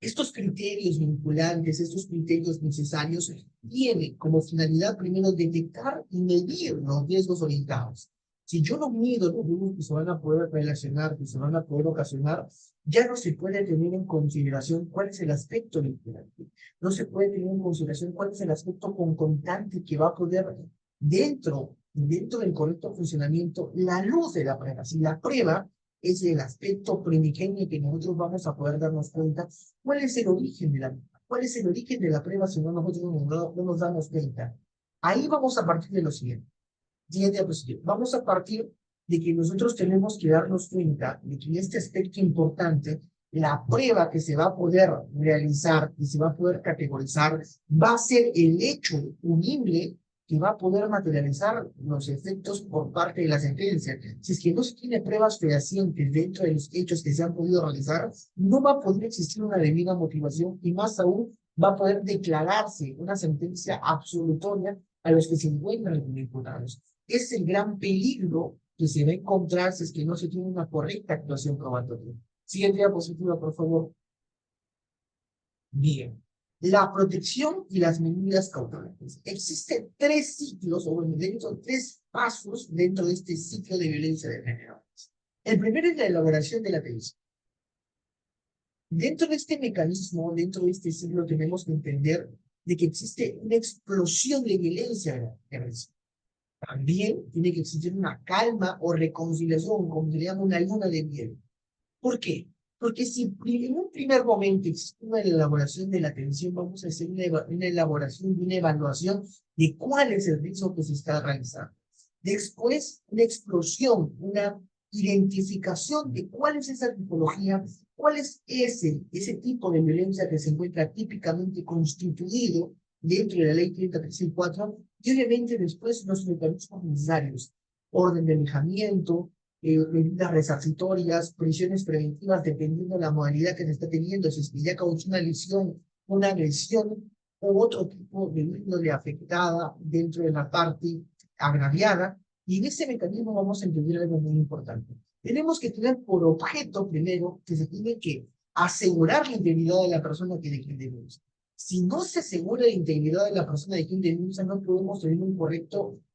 Estos criterios vinculantes, estos criterios necesarios, tienen como finalidad primero detectar y medir los riesgos orientados. Si yo no mido los riesgos que se van a poder relacionar, que se van a poder ocasionar, ya no se puede tener en consideración cuál es el aspecto vinculante. No se puede tener en consideración cuál es el aspecto concomitante que va a poder dentro del correcto funcionamiento, la luz de la prueba. Si la prueba es el aspecto primigenio que nosotros vamos a poder darnos cuenta. ¿Cuál es el origen de la prueba? ¿Cuál es el origen de la prueba si no nosotros no nos damos cuenta? Ahí vamos a partir de lo siguiente. Siguiente diapositiva. Vamos a partir de que nosotros tenemos que darnos cuenta de que en este aspecto importante, la prueba que se va a poder realizar y se va a poder categorizar va a ser el hecho punible que va a poder materializar los efectos por parte de la sentencia. Si es que no se tiene pruebas fehacientes dentro de los hechos que se han podido realizar, no va a poder existir una debida motivación y más aún va a poder declararse una sentencia absolutoria a los que se encuentran como imputados. Es el gran peligro que se va a encontrar si es que no se tiene una correcta actuación probatoria. Siguiente diapositiva, por favor. Bien. La protección y las medidas cautelares. Existen tres ciclos, o bueno, dentro, tres pasos dentro de este ciclo de violencia de género. El primero es la elaboración de la tesis. Dentro de este mecanismo, dentro de este ciclo, tenemos que entender de que existe una explosión de violencia de género. También tiene que existir una calma o reconciliación, como se le llama una luna de miel. ¿Por qué? Porque si en un primer momento existe una elaboración de la atención, vamos a hacer una elaboración y una evaluación de cuál es el riesgo que se está realizando. Después, una explosión, una identificación de cuál es esa tipología, cuál es ese tipo de violencia que se encuentra típicamente constituido dentro de la ley 3034, y obviamente después los mecanismos necesarios, orden de alejamiento, medidas resarcitorias, prisiones preventivas, dependiendo de la modalidad que se está teniendo, si es que ya causó una lesión, una agresión u otro tipo de índole afectada dentro de la parte agraviada. Y en ese mecanismo vamos a entender algo muy importante. Tenemos que tener por objeto, primero, que se tiene que asegurar la integridad de la persona que de quien denuncia. Si no se asegura la integridad de la persona de quien denuncia, no podemos tener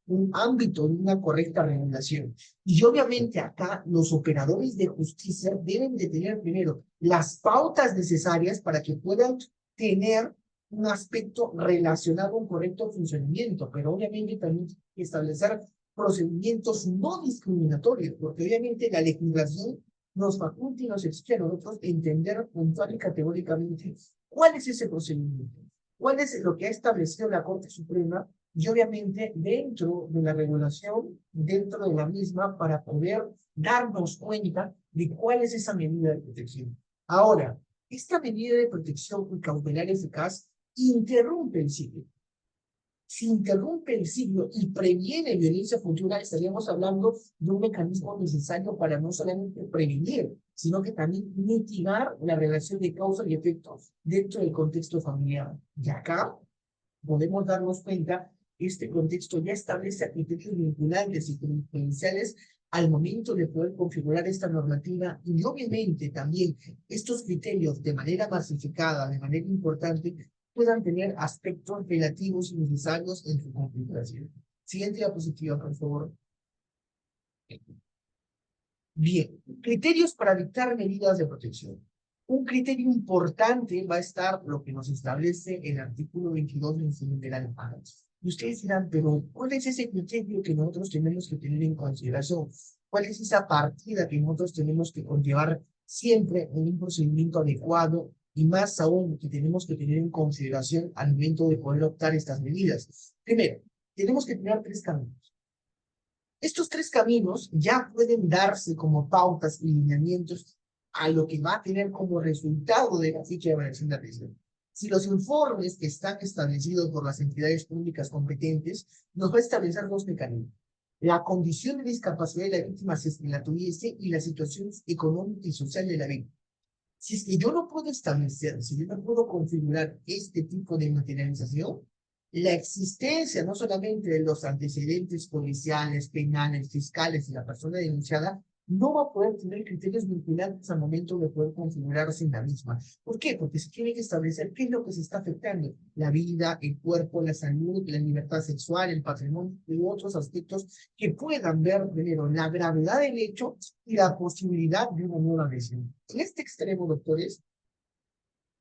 un ámbito de una correcta regulación. Y obviamente acá los operadores de justicia deben de tener primero las pautas necesarias para que puedan tener un aspecto relacionado a un correcto funcionamiento, pero obviamente también establecer procedimientos no discriminatorios, porque obviamente la legislación nos faculta y nos exige a nosotros entender puntual y categóricamente cuál es ese procedimiento, cuál es lo que ha establecido la Corte Suprema y obviamente dentro de la regulación, dentro de la misma, para poder darnos cuenta de cuál es esa medida de protección. Ahora, esta medida de protección cautelar eficaz interrumpe el ciclo. Si interrumpe el ciclo y previene violencia futura, estaríamos hablando de un mecanismo necesario para no solamente prevenir, sino que también mitigar la relación de causa y efecto dentro del contexto familiar. Y acá podemos darnos cuenta, este contexto ya establece criterios vinculantes y jurisprudenciales al momento de poder configurar esta normativa y obviamente también estos criterios de manera masificada, de manera importante, puedan tener aspectos relativos y necesarios en su configuración. Siguiente diapositiva, por favor. Bien, criterios para dictar medidas de protección. Un criterio importante va a estar lo que nos establece el artículo 22 en su numeral A. Y ustedes dirán, pero ¿cuál es ese criterio que nosotros tenemos que tener en consideración? ¿Cuál es esa partida que nosotros tenemos que conllevar siempre en un procedimiento adecuado y más aún que tenemos que tener en consideración al momento de poder optar estas medidas? Primero, tenemos que tener tres caminos. Estos tres caminos ya pueden darse como pautas y lineamientos a lo que va a tener como resultado de la ficha de evaluación de riesgo. Si los informes que están establecidos por las entidades públicas competentes nos va a establecer dos mecanismos. La condición de discapacidad de la víctima, si es que la tuviese, y la situación económica y social de la víctima. Si es que yo no puedo establecer, si yo no puedo configurar este tipo de materialización, la existencia no solamente de los antecedentes policiales, penales, fiscales y la persona denunciada, no va a poder tener criterios vinculantes al momento de poder configurarse en la misma. ¿Por qué? Porque se tiene que establecer qué es lo que se está afectando. La vida, el cuerpo, la salud, la libertad sexual, el patrimonio y otros aspectos que puedan ver primero la gravedad del hecho y la posibilidad de una nueva agresión. En este extremo, doctores,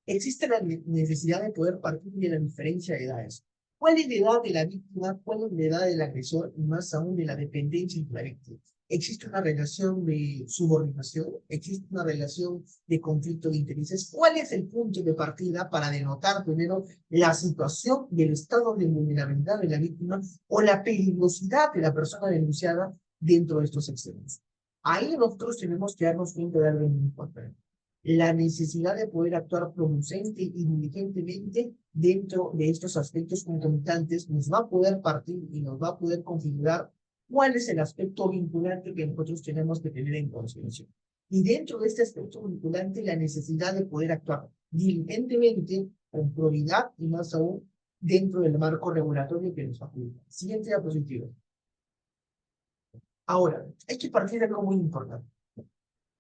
existe la necesidad de poder partir de la diferencia de edades. ¿Cuál es la edad de la víctima? ¿Cuál es la edad del agresor? Y más aún de la dependencia de la víctima. ¿Existe una relación de subordinación? ¿Existe una relación de conflicto de intereses? ¿Cuál es el punto de partida para denotar primero la situación y el estado de vulnerabilidad de la víctima o la peligrosidad de la persona denunciada dentro de estos extremos? Ahí nosotros tenemos que darnos cuenta de algo muy importante, la necesidad de poder actuar producente y diligentemente dentro de estos aspectos concomitantes nos va a poder partir y nos va a poder configurar cuál es el aspecto vinculante que nosotros tenemos que tener en consideración. Y dentro de este aspecto vinculante, la necesidad de poder actuar diligentemente, con prioridad y más aún dentro del marco regulatorio que nos faculta. Siguiente diapositiva. Ahora, hay que partir de algo muy importante.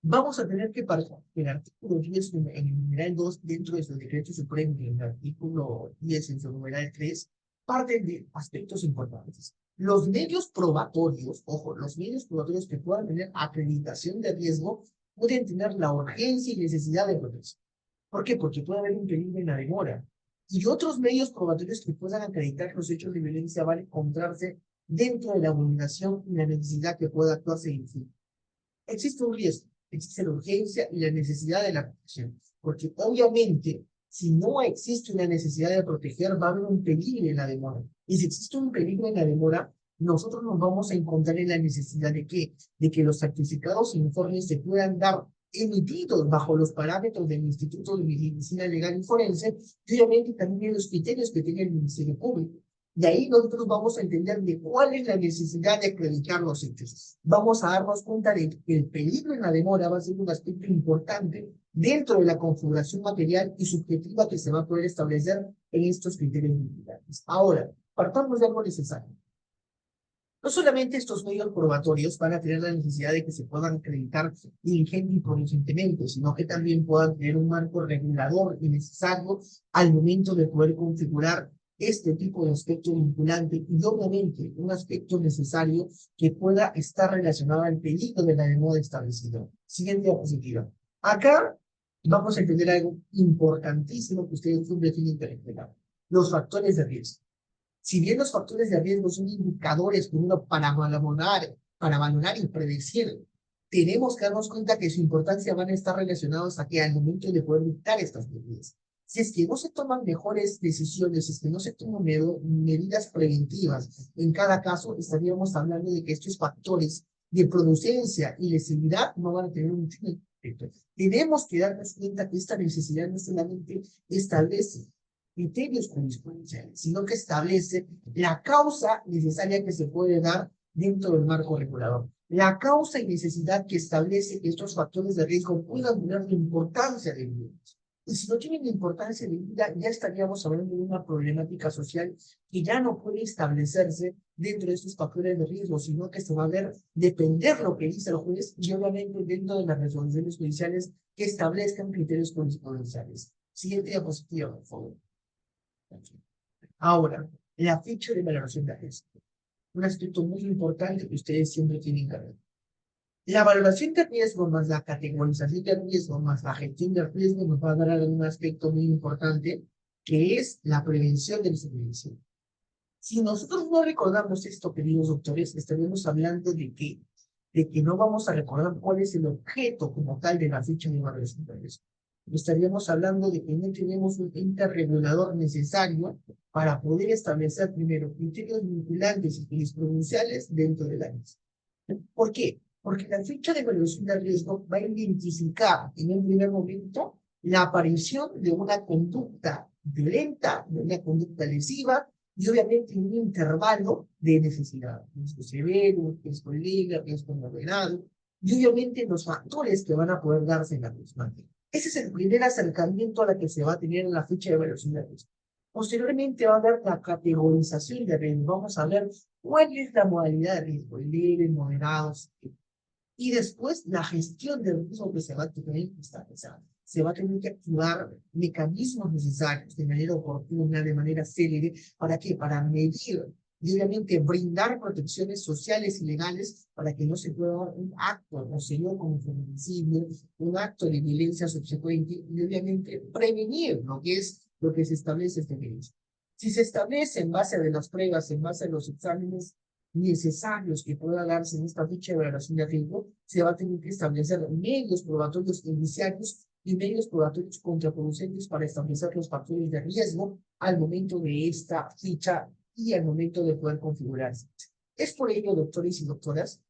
Vamos a tener que partir el artículo 10 en el numeral 2 dentro de su decreto supremo y en el artículo 10 en su numeral 3 parten de aspectos importantes. Los medios probatorios, ojo, los medios probatorios que puedan tener acreditación de riesgo pueden tener la urgencia y necesidad de protección. ¿Por qué? Porque puede haber un peligro en la demora. Y otros medios probatorios que puedan acreditar los hechos de violencia van a encontrarse dentro de la vulneración y la necesidad que pueda actuarse en fin. Existe un riesgo, existe la urgencia y la necesidad de la protección, porque obviamente si no existe una necesidad de proteger, va a haber un peligro en la demora. Y si existe un peligro en la demora, nosotros nos vamos a encontrar en la necesidad de que, los certificados e informes se puedan dar emitidos bajo los parámetros del Instituto de Medicina Legal y Forense, y obviamente también en los criterios que tiene el Ministerio Público. De ahí nosotros vamos a entender de cuál es la necesidad de acreditar los hechos. Vamos a darnos cuenta de que el peligro en la demora va a ser un aspecto importante dentro de la configuración material y subjetiva que se va a poder establecer en estos criterios vinculantes. Ahora, partamos de algo necesario. No solamente estos medios probatorios van a tener la necesidad de que se puedan acreditar diligente y producentemente, sino que también puedan tener un marco regulador y necesario al momento de poder configurar este tipo de aspecto vinculante y obviamente un aspecto necesario que pueda estar relacionado al peligro de la demora establecida. Siguiente diapositiva. Acá vamos a entender algo importantísimo que ustedes siempre tienen que respetar. Los factores de riesgo. Si bien los factores de riesgo son indicadores que uno para valorar y predecir, tenemos que darnos cuenta que su importancia van a estar relacionados a que al momento de poder dictar estas medidas. Si es que no se toman mejores decisiones, si es que no se toman medidas preventivas, en cada caso estaríamos hablando de que estos factores de producencia y lesividad no van a tener un efecto. Tenemos que darnos cuenta que esta necesidad no solamente establece criterios jurisprudenciales, sino que establece la causa necesaria que se puede dar dentro del marco regulador. La causa y necesidad que establece que estos factores de riesgo puedan tener la importancia de vida. Y si no tienen importancia de vida, ya estaríamos hablando de una problemática social que ya no puede establecerse dentro de estos factores de riesgo, sino que se va a ver depender lo que dice el juez y obviamente dentro de las resoluciones judiciales que establezcan criterios jurisprudenciales. Siguiente diapositiva, por favor. Ahora, la ficha de valoración de riesgo. Un aspecto muy importante que ustedes siempre tienen que ver. La valoración de riesgo más la categorización de riesgo más la gestión del riesgo nos va a dar un aspecto muy importante que es la prevención del servicio. Si nosotros no recordamos esto, queridos doctores, estaremos hablando de que no vamos a recordar cuál es el objeto como tal de la ficha de valoración de riesgo. Estaríamos hablando de que no tenemos un ente regulador necesario para poder establecer primero criterios vinculantes y jurisprudenciales dentro de la misma. ¿Por qué? Porque la ficha de evaluación de riesgo va a identificar en un primer momento la aparición de una conducta violenta, de una conducta lesiva y obviamente un intervalo de necesidad. Riesgo severo, riesgo leve, riesgo moderado y obviamente los factores que van a poder darse en la misma. Ese es el primer acercamiento a la que se va a tener en la ficha de evaluación de riesgo. Posteriormente va a haber la categorización de riesgo. Vamos a ver cuál es la modalidad de riesgo, leve, moderado, y después la gestión del riesgo que se va a tener que establecer. Se va a tener que activar mecanismos necesarios de manera oportuna, de manera célere. ¿Para qué? Para medir y obviamente brindar protecciones sociales y legales para que no se pueda dar un acto conocido como feminicidio, un acto de violencia subsecuente y obviamente prevenir lo que se establece este derecho. Si se establece en base de las pruebas, en base a los exámenes necesarios que pueda darse en esta ficha de valoración de riesgo, se va a tener que establecer medios probatorios iniciales y medios probatorios contraproducentes para establecer los factores de riesgo al momento de esta ficha y al momento de poder configurarse. Es por ello, doctores y doctoras,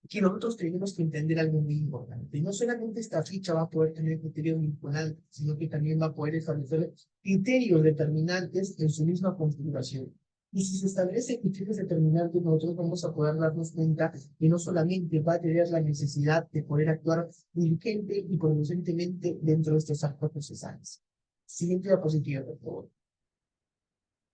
que nosotros tenemos que entender algo muy importante. No solamente esta ficha va a poder tener criterios vinculantes, sino que también va a poder establecer criterios determinantes en su misma configuración. Y si se establece criterios determinantes, nosotros vamos a poder darnos cuenta que no solamente va a tener la necesidad de poder actuar diligente y producentemente dentro de estos actos procesales. Siguiente diapositiva, por favor.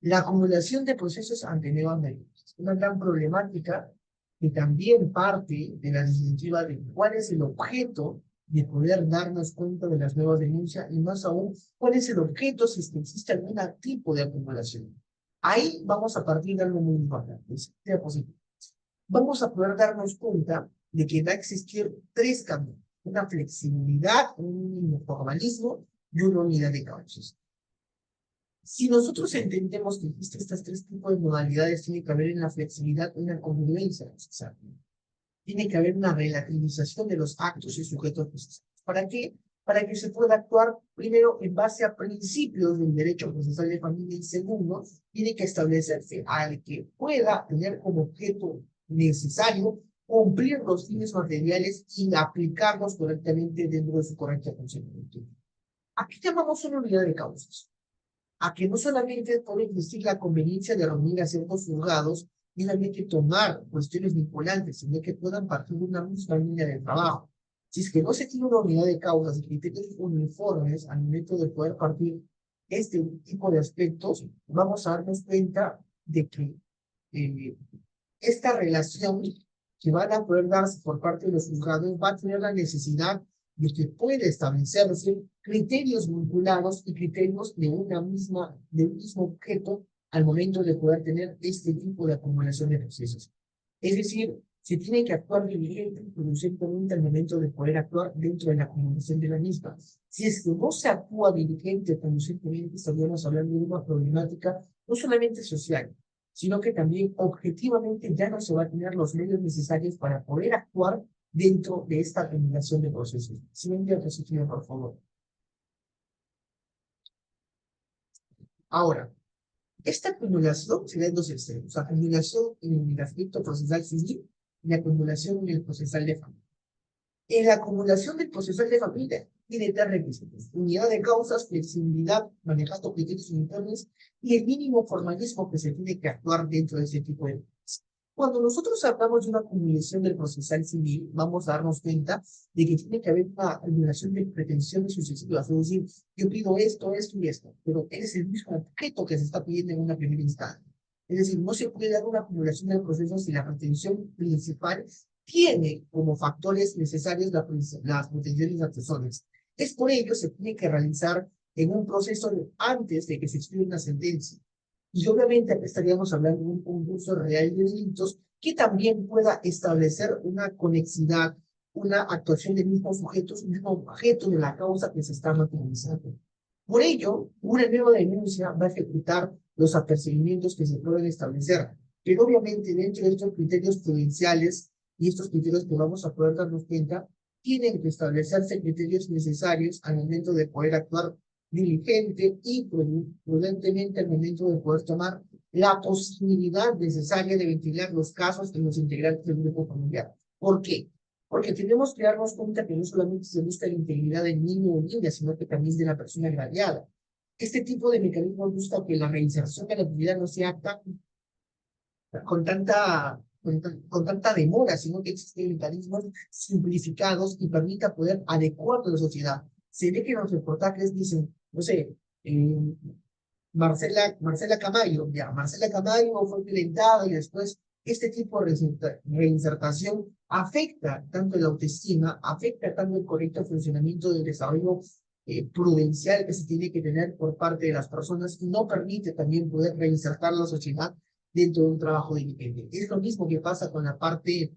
La acumulación de procesos ante nuevas medidas. Una gran problemática que también parte de la disyuntiva de cuál es el objeto de poder darnos cuenta de las nuevas denuncias y más aún, cuál es el objeto si es que existe algún tipo de acumulación. Ahí vamos a partir de algo muy importante. Vamos a poder darnos cuenta de que va a existir tres caminos. Una flexibilidad, un formalismo y una unidad de causas. Si nosotros entendemos que existen estas tres tipos de modalidades, tiene que haber en la flexibilidad una congruencia necesaria. Tiene que haber una relativización de los actos y sujetos procesales. ¿Para qué? Para que se pueda actuar, primero, en base a principios del derecho procesal de familia, y segundo, tiene que establecerse al que pueda tener como objeto necesario cumplir los fines materiales y aplicarlos correctamente dentro de su correcta funcionamiento. Aquí llamamos una unidad de causas, a que no solamente puede existir la conveniencia de reunir a ciertos juzgados y solamente tomar cuestiones vinculantes, sino que puedan partir de una misma línea de trabajo. Si es que no se tiene una unidad de causas y criterios uniformes al momento de poder partir este tipo de aspectos, vamos a darnos cuenta de que eh, esta relación que van a poder darse por parte de los juzgados va a tener la necesidad de que pueda establecerse criterios vinculados y criterios de de un mismo objeto al momento de poder tener este tipo de acumulación de procesos. Es decir, se tiene que actuar diligente y producentemente al momento de poder actuar dentro de la acumulación de la misma. Si es que no se actúa diligente y producentemente, estaríamos hablando de una problemática no solamente social, sino que también objetivamente ya no se va a tener los medios necesarios para poder actuar dentro de esta acumulación de procesos. Siguiente diapositiva, por favor. Ahora, esta acumulación se da en dos extremos: acumulación en el aspecto procesal civil y acumulación en el procesal de familia. En la acumulación del procesal de familia tiene tres requisitos: unidad de causas, flexibilidad, manejando criterios uniformes y el mínimo formalismo que se tiene que actuar dentro de ese tipo de cosas. Cuando nosotros hablamos de una acumulación del procesal civil, vamos a darnos cuenta de que tiene que haber una acumulación de pretensiones sucesivas, es decir, yo pido esto, esto y esto, pero es el mismo objeto que se está pidiendo en una primera instancia. Es decir, no se puede dar una acumulación del proceso si la pretensión principal tiene como factores necesarios las pretensiones accesorias. Es por ello que se tiene que realizar en un proceso antes de que se expida una sentencia. Y obviamente aquí estaríamos hablando de un concurso real de delitos que también pueda establecer una conexidad, una actuación del mismo sujeto, un mismo objeto de la causa que se está materializando. Por ello, una nueva denuncia va a ejecutar los apercibimientos que se pueden establecer, pero obviamente dentro de estos criterios prudenciales y estos criterios que vamos a poder darnos cuenta, tienen que establecerse criterios necesarios al momento de poder actuar diligente y prudentemente al momento de poder tomar la posibilidad necesaria de ventilar los casos de los integrantes del grupo familiar. ¿Por qué? Porque tenemos que darnos cuenta que no solamente se busca la integridad del niño o niña, sino que también de la persona agraviada. Este tipo de mecanismos busca que la reinserción de la actividad no sea con tanta demora, sino que existen mecanismos simplificados y permita poder adecuar a la sociedad. Se ve que en los reportajes dicen, no sé, Marcela Camayo, ya, Marcela Camayo fue violentada y después este tipo de reinsertación afecta tanto la autoestima, afecta tanto el correcto funcionamiento del desarrollo prudencial que se tiene que tener por parte de las personas y no permite también poder reinsertar la sociedad dentro de un trabajo diligente. Es lo mismo que pasa con la parte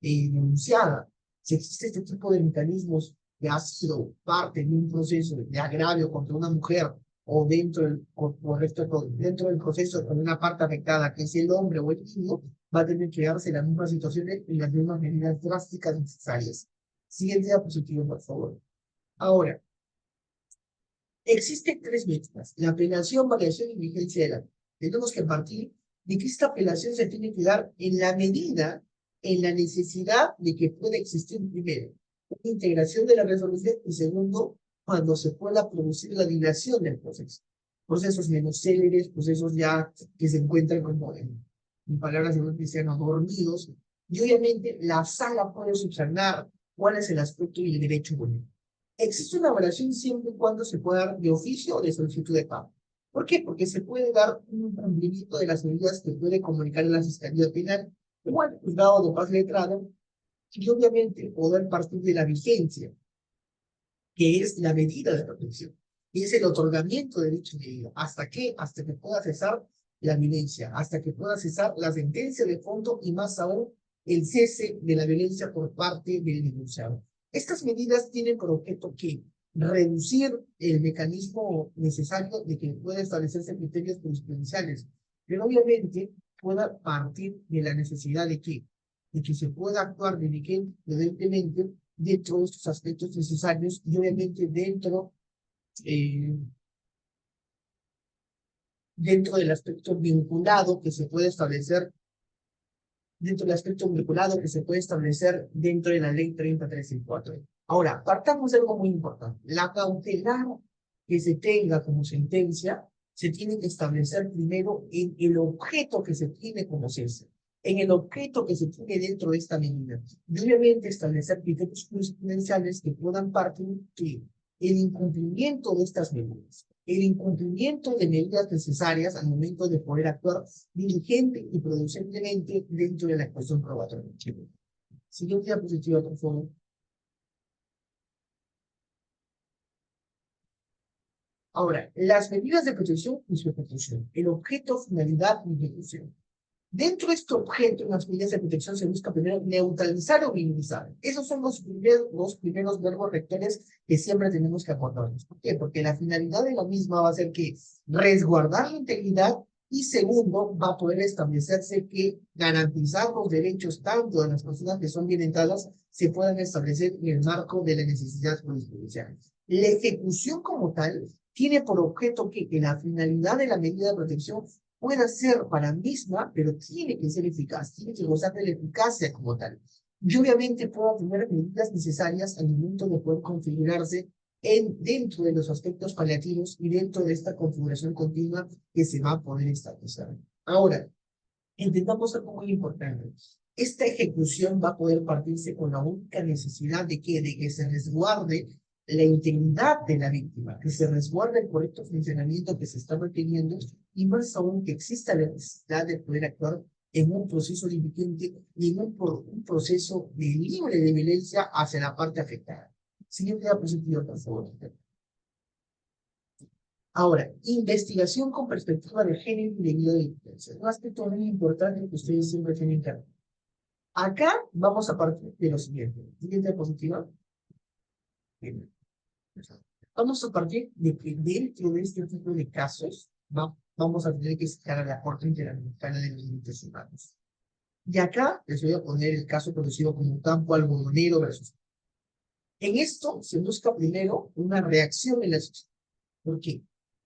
denunciada. Si existe este tipo de mecanismos que ha sido parte de un proceso de agravio contra una mujer o dentro del proceso con una parte afectada, que es el hombre o el niño, va a tener que darse las mismas situaciones y las mismas medidas drásticas necesarias. Siguiente diapositiva, por favor. Ahora, existen tres métodos: la apelación, variación y vigencia de la ley. Tenemos que partir de que esta apelación se tiene que dar en la medida, en la necesidad de que pueda existir, primero, una integración de la resolución y segundo, cuando se pueda producir la dilación del proceso. Procesos menos céleres, procesos ya que se encuentran como en palabras de un cristiano, dormidos, y obviamente la sala puede subsanar cuál es el aspecto y el derecho bonito. Existe una variación siempre y cuando se pueda dar de oficio o de solicitud de pago. ¿Por qué? Porque se puede dar un cumplimiento de las medidas que puede comunicar a la Fiscalía Penal o al juzgado de paz letrado y obviamente poder partir de la vigencia, que es la medida de protección, y es el otorgamiento de dicha medida. ¿Hasta qué? Hasta que pueda cesar la violencia, hasta que pueda cesar la sentencia de fondo y más aún el cese de la violencia por parte del denunciado. Estas medidas tienen por objeto que reducir el mecanismo necesario de que pueda establecerse criterios jurisprudenciales, pero obviamente pueda partir de la necesidad de que se pueda actuar diligentemente dentro de estos aspectos necesarios y obviamente eh, dentro del aspecto vinculado que se puede establecer dentro del aspecto vinculado que se puede establecer dentro de la ley 3034. Ahora, partamos de algo muy importante. La cautelar que se tenga como sentencia se tiene que establecer primero en el objeto que se tiene como cese, en el objeto que se tiene dentro de esta medida. Y obviamente establecer criterios jurisprudenciales que puedan partir que el incumplimiento de estas medidas, el incumplimiento de medidas necesarias al momento de poder actuar diligente y producentemente dentro de la actuación probatoria. Siguiente diapositiva, por favor. Ahora, las medidas de protección y su ejecución. El objeto, finalidad y ejecución. Dentro de este objeto, en las medidas de protección se busca primero neutralizar o minimizar. Esos son los primeros verbos rectores que siempre tenemos que acordarnos. ¿Por qué? Porque la finalidad de la misma va a ser que resguardar la integridad y segundo, va a poder establecerse que garantizar los derechos tanto de las personas que son violentadas se puedan establecer en el marco de la necesidad jurisprudencial. La ejecución como tal tiene por objeto que la finalidad de la medida de protección pueda ser para misma, pero tiene que ser eficaz, tiene que gozar de la eficacia como tal. Y obviamente puedo tener medidas necesarias al momento de poder configurarse dentro de los aspectos paliativos y dentro de esta configuración continua que se va a poder establecer. Ahora, entendamos algo muy importante. Esta ejecución va a poder partirse con la única necesidad de que se resguarde la integridad de la víctima, que se resguarde el correcto funcionamiento que se está requiriendo y más aún que exista la necesidad de poder actuar en un proceso diligente y en un proceso de libre de violencia hacia la parte afectada. Siguiente diapositiva, por favor. Ahora, investigación con perspectiva de género y de violencia. Un aspecto muy importante que ustedes siempre tienen que ver. Acá vamos a partir de lo siguiente. Siguiente diapositiva. Bien. Vamos a partir de que dentro de este tipo de casos vamos a tener que sacar a la Corte Interamericana de los Derechos Humanos. Y acá les voy a poner el caso conocido como campo algodonero versus. En esto se busca primero una reacción en la sociedad. ¿Por qué?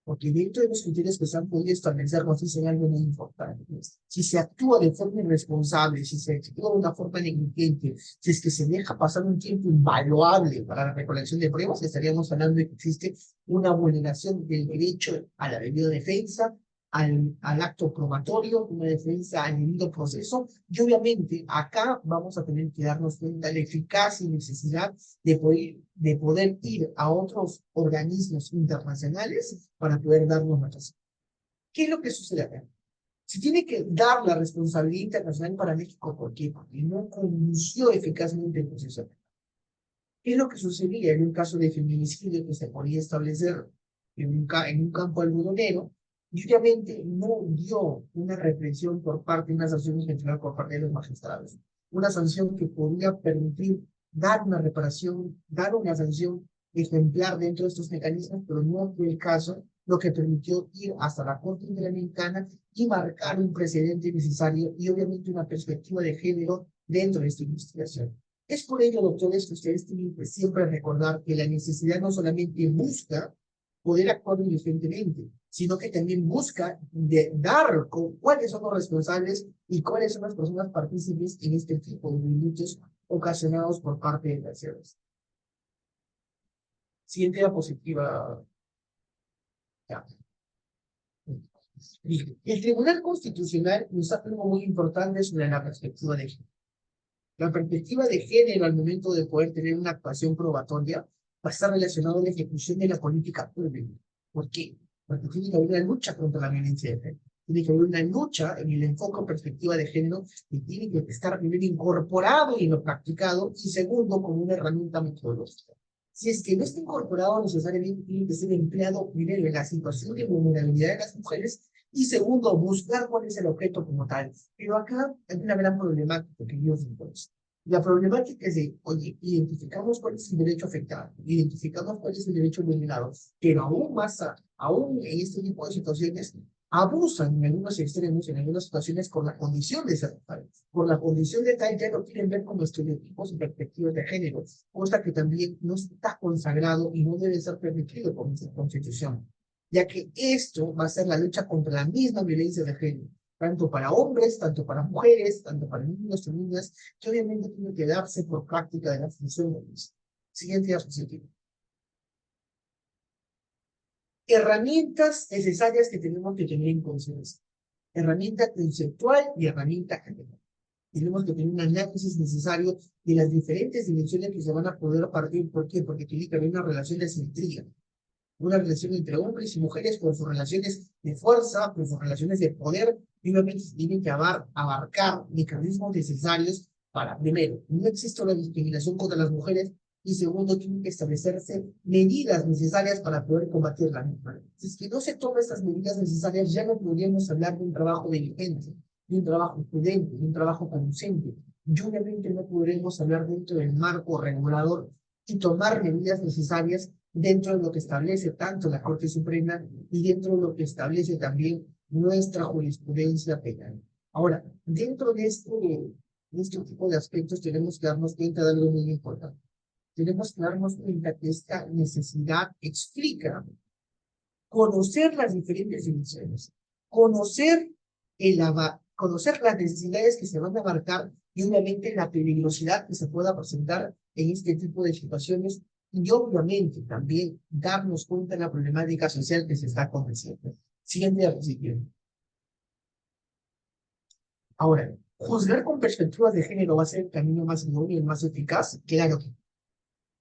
Porque dentro de los criterios que se han podido establecer nos dicen algo muy importante. Si se actúa de forma irresponsable, si se actúa de una forma negligente, si es que se deja pasar un tiempo invaluable para la recolección de pruebas, estaríamos hablando de que existe una vulneración del derecho a la debida defensa, al acto probatorio, una defensa al debido proceso, y obviamente acá vamos a tener que darnos cuenta de la eficacia y necesidad de poder ir a otros organismos internacionales para poder darnos razón. ¿Qué es lo que sucede acá? Se tiene que dar la responsabilidad internacional para México. ¿Por qué? Porque no condució eficazmente el proceso. ¿Qué es lo que sucedía en un caso de feminicidio que se podía establecer en un campo algodonero? Y obviamente no dio una represión por parte, una sanción ejemplar por parte de los magistrados. Una sanción que podría permitir dar una reparación, dar una sanción ejemplar dentro de estos mecanismos, pero no fue el caso, lo que permitió ir hasta la Corte Interamericana y marcar un precedente necesario y obviamente una perspectiva de género dentro de esta investigación. Es por ello, doctores, que ustedes tienen que siempre recordar que la necesidad no solamente busca poder actuar diligentemente, sino que también busca dar con cuáles son los responsables y cuáles son las personas partícipes en este tipo de delitos ocasionados por parte de terceros. Siguiente diapositiva. Ya. El Tribunal Constitucional nos hace algo muy importante sobre la perspectiva de género. La perspectiva de género al momento de poder tener una actuación probatoria va a estar relacionado a la ejecución de la política pública. ¿Por qué? Porque tiene que haber una lucha contra la violencia de género. Tiene que haber una lucha en el enfoque o perspectiva de género que tiene que estar primero incorporado y lo practicado y segundo como una herramienta metodológica. Si es que no está incorporado necesariamente tiene que ser empleado primero en la situación de vulnerabilidad de las mujeres y segundo, buscar cuál es el objeto como tal. Pero acá hay una gran problemática que yo encuentro. La problemática es de, oye, identificamos cuál es el derecho afectado, identificamos cuál es el derecho vulnerado, pero aún más, aún en este tipo de situaciones, abusan en algunos extremos, en algunas situaciones, con la condición de ser mujeres, por la condición de tal, ya lo quieren ver como estereotipos y perspectivas de género, cosa que también no está consagrado y no debe ser permitido por nuestra Constitución, ya que esto va a ser la lucha contra la misma violencia de género, tanto para hombres, tanto para mujeres, tanto para niños y niñas, que obviamente tiene que darse por práctica de la función de los. Siguiente diapositiva. Herramientas necesarias que tenemos que tener en consideración. Herramienta conceptual y herramienta general. Tenemos que tener un análisis necesario de las diferentes dimensiones que se van a poder partir. ¿Por qué? Porque tiene que haber una relación de simetría, una relación entre hombres y mujeres con sus relaciones de fuerza, con sus relaciones de poder, y obviamente se tienen que abarcar mecanismos necesarios para, primero, no existe una discriminación contra las mujeres, y segundo, tienen que establecerse medidas necesarias para poder combatir la misma. Si es que no se toman estas medidas necesarias, ya no podríamos hablar de un trabajo diligente, de un trabajo prudente, de un trabajo consciente, y obviamente no podremos hablar dentro del marco regulador y tomar medidas necesarias dentro de lo que establece tanto la Corte Suprema y dentro de lo que establece también nuestra jurisprudencia penal. Ahora, dentro de este tipo de aspectos tenemos que darnos cuenta de algo muy importante. Tenemos que darnos cuenta que esta necesidad explica conocer las diferentes dimensiones, conocer, conocer las necesidades que se van a abarcar y obviamente la peligrosidad que se pueda presentar en este tipo de situaciones y obviamente también darnos cuenta de la problemática social que se está aconteciendo. Siguiente diapositiva. Ahora, juzgar con perspectivas de género va a ser el camino más idóneo y el más eficaz. Claro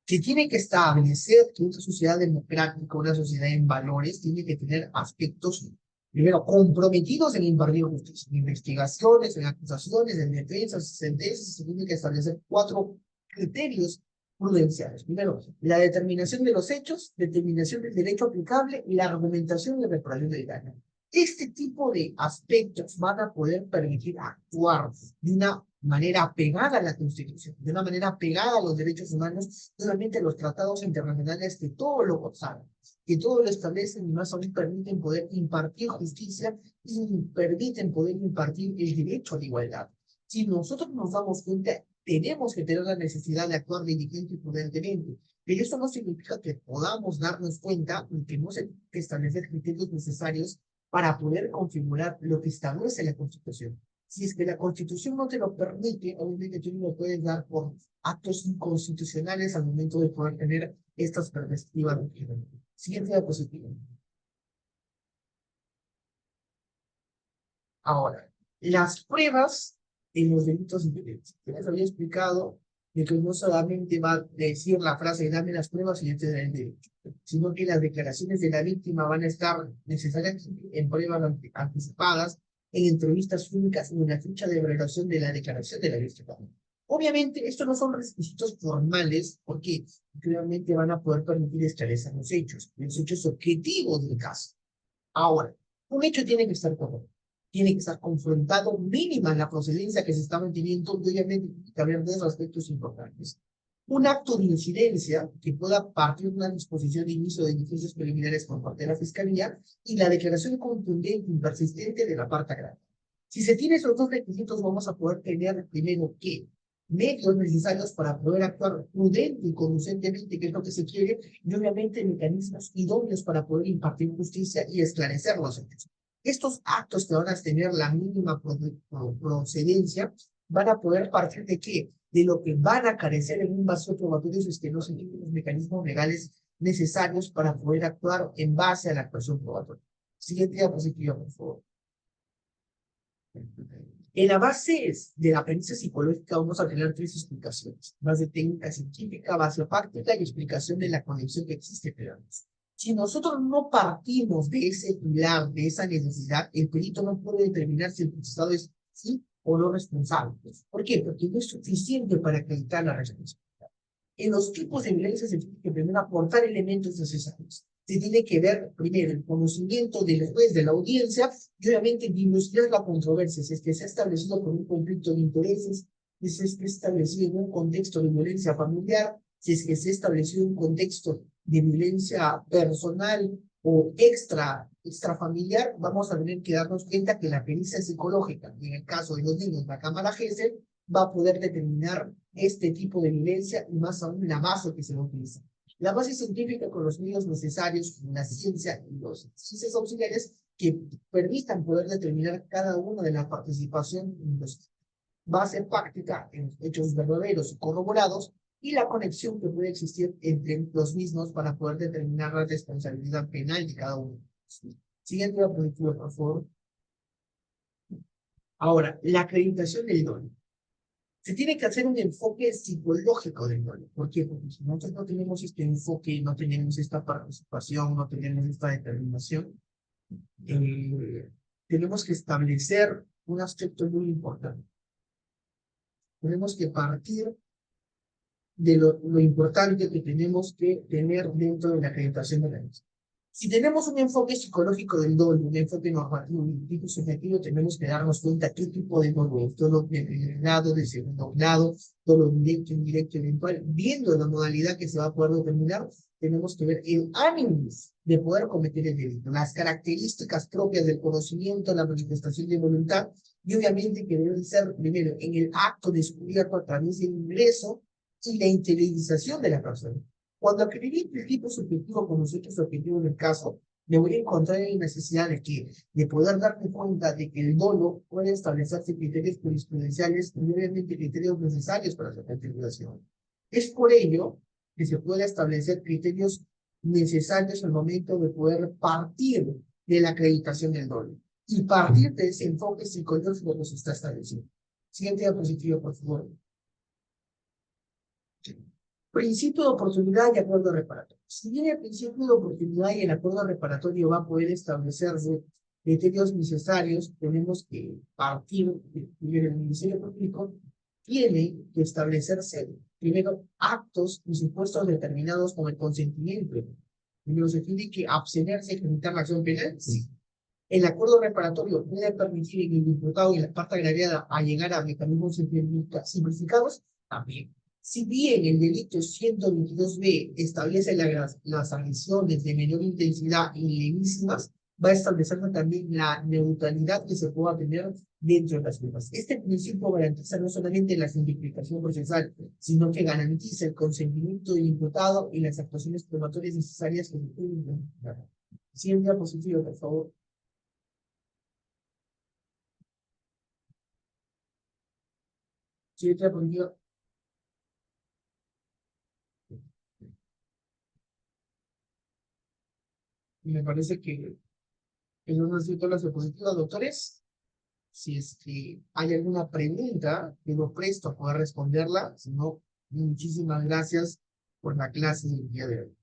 que tiene que establecer que una sociedad democrática, una sociedad en valores, tiene que tener aspectos, primero, comprometidos en impartir justicia, en investigaciones, en acusaciones, en defensas, sentencias, se tiene que establecer 4 criterios prudenciales. Primero, la determinación de los hechos, determinación del derecho aplicable y la argumentación de reparación del daño. Este tipo de aspectos van a poder permitir actuar de una manera apegada a la Constitución, de una manera apegada a los derechos humanos, solamente los tratados internacionales que todo lo gozan, que todo lo establecen y más aún permiten poder impartir justicia y permiten poder impartir el derecho a la igualdad. Si nosotros nos damos cuenta, tenemos que tener la necesidad de actuar diligente y prudentemente, pero eso no significa que podamos darnos cuenta y que no se tienen que establecer criterios necesarios para poder configurar lo que establece la Constitución. Si es que la Constitución no te lo permite, obviamente tú no lo puedes dar por actos inconstitucionales al momento de poder tener estas perspectivas de género. Siguiente diapositiva. Ahora, las pruebas en los delitos violentos. Ya les había explicado de que no solamente va a decir la frase dame las pruebas y yo te daré el derecho, sino que las declaraciones de la víctima van a estar necesarias en pruebas anticipadas, en entrevistas únicas y en la ficha de valoración de la declaración de la víctima. Obviamente, estos no son requisitos formales porque realmente van a poder permitir esclarecer los hechos objetivos del caso. Ahora, un hecho tiene que estar correcto, tiene que estar confrontado mínima en la procedencia que se está manteniendo, y obviamente tiene que haber dos aspectos importantes. Un acto de incidencia que pueda partir de una disposición de inicio de diligencias preliminares por parte de la Fiscalía y la declaración contundente y persistente de la parte agravada. Si se tienen esos dos requisitos, vamos a poder tener primero que medios necesarios para poder actuar prudente y conducentemente, que es lo que se quiere, y obviamente mecanismos idóneos para poder impartir justicia y esclarecer los hechos. Estos actos que van a tener la mínima procedencia van a poder partir de qué? De lo que van a carecer en un vacío probatorio si es que no se tienen los mecanismos legales necesarios para poder actuar en base a la actuación probatoria. Siguiente diapositiva, por favor. En la base de la premisa psicológica vamos a tener 3 explicaciones: base técnica científica, base práctica y explicación de la conexión que existe entre ambos. Si nosotros no partimos de ese pilar, de esa necesidad, el perito no puede determinar si el procesado es sí o no responsable. ¿Por qué? Porque no es suficiente para acreditar la responsabilidad. En los tipos de violencia se tiene que primero aportar elementos necesarios. Se tiene que ver primero el conocimiento del juez de la audiencia y obviamente dilucidar la controversia, si es que se ha establecido por un conflicto de intereses, si es que establecido en un contexto de violencia familiar, si es que se ha establecido un contexto de violencia personal o extrafamiliar, vamos a tener que darnos cuenta que la pericia psicológica, y en el caso de los niños, la cámara Gesell, va a poder determinar este tipo de violencia y más aún la base que se va a utilizar. La base científica con los medios necesarios, la ciencia y las ciencias auxiliares que permitan poder determinar cada una de la participación en los base práctica en hechos verdaderos y corroborados y la conexión que puede existir entre los mismos para poder determinar la responsabilidad penal de cada uno. Siguiente diapositiva, por favor. Ahora, la acreditación del dolo. Se tiene que hacer un enfoque psicológico del dolo. ¿Por qué? Porque si nosotros no tenemos este enfoque, no tenemos esta participación, no tenemos esta determinación, tenemos que establecer un aspecto muy importante. Tenemos que partir de lo importante que tenemos que tener dentro de la acreditación de la misma. Si tenemos un enfoque psicológico del dolo, un enfoque normativo, un tipo subjetivo, tenemos que darnos cuenta qué tipo de dolo es, dolo de primer grado, de segundo grado, dolo directo, indirecto, eventual. Viendo la modalidad que se va a poder determinar, tenemos que ver el ánimo de poder cometer el delito, las características propias del conocimiento, la manifestación de voluntad, y obviamente que deben ser primero en el acto descubierto a través del ingreso y la interiorización de la persona. Cuando adquirí el tipo subjetivo como sujeto subjetivo en el caso, me voy a encontrar en la necesidad de poder darme cuenta de que el dolo puede establecerse criterios jurisprudenciales y obviamente criterios necesarios para su configuración. Es por ello que se puede establecer criterios necesarios al momento de poder partir de la acreditación del dolo y partir de ese enfoque psicológico que se está estableciendo. Siguiente diapositiva, por favor. Principio de oportunidad y acuerdo reparatorio. Si bien el principio de oportunidad y el acuerdo reparatorio va a poder establecerse criterios necesarios, tenemos que partir de primero el Ministerio Público tiene que establecerse primero actos y supuestos determinados con el consentimiento. Primero se tiene que abstenerse de ejecutar la acción penal. Sí. El acuerdo reparatorio puede permitir en el imputado y la parte agraviada a llegar a mecanismos simplificados también. Si bien el delito 122b establece las agresiones de menor intensidad y levísimas, va a establecer también la neutralidad que se pueda tener dentro de las mismas. Este principio garantiza no solamente la simplificación procesal, sino que garantiza el consentimiento del imputado y las actuaciones probatorias necesarias que se pueden implementar. Siguiente diapositiva, por favor. Siguiente diapositiva. Y me parece que eso no ha sido todas las diapositivas, doctores. Si es que hay alguna pregunta, quedo presto a poder responderla. Si no, muchísimas gracias por la clase del día de hoy.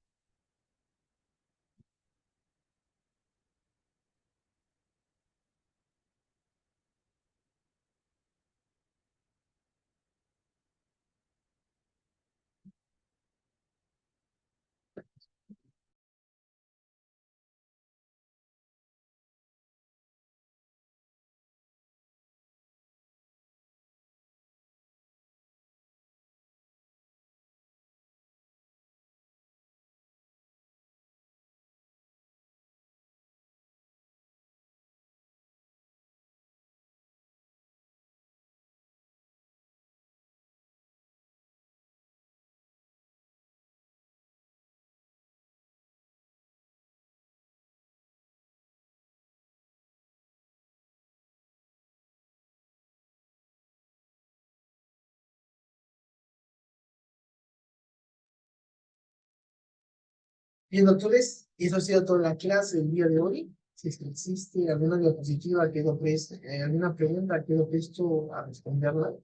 Bien, doctores, eso ha sido toda la clase del día de hoy. Si es que existe alguna diapositiva, quedo presto, alguna pregunta, quedo presto a responderla.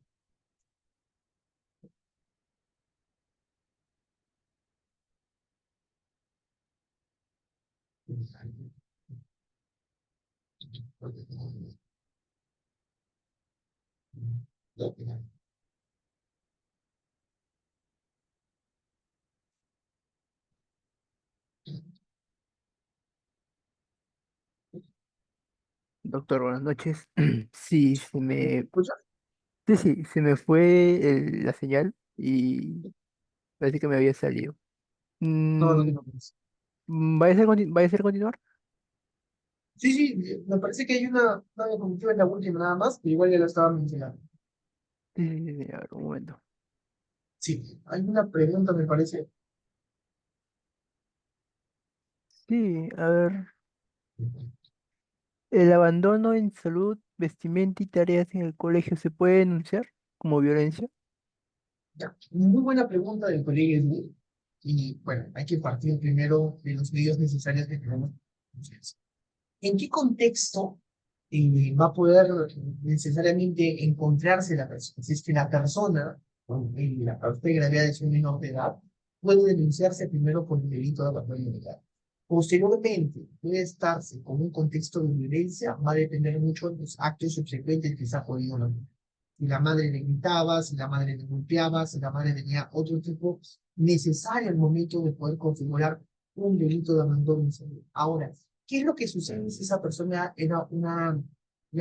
Doctor, buenas noches. Sí, se me, ¿Escucha? Sí, sí, se me fue la señal y parece que me había salido. No, no te Mm, preocupes. ¿Vaya a ser continuar? Sí, sí, me parece que hay una diapositiva en la última nada más, pero igual ya la estaba mencionando. Sí, sí, sí, sí, a ver, un momento. Sí, hay una pregunta, me parece. Sí, a ver. ¿El abandono en salud, vestimenta y tareas en el colegio se puede denunciar como violencia? Ya, muy buena pregunta del colega Edu. Y bueno, hay que partir primero de los medios necesarios que tenemos. ¿En qué contexto va a poder necesariamente encontrarse la persona? Si es que la persona, con la parte de gravedad de su menor de edad, puede denunciarse primero por el delito de abandono ilegal. Posteriormente, puede estarse con un contexto de violencia, va a depender mucho de los actos subsecuentes que se ha podido lograr. Si la madre le gritaba, si la madre le golpeaba, si la madre tenía otro tipo necesario al momento de poder configurar un delito de abandono en salud. Ahora, ¿qué es lo que sucede si esa persona era una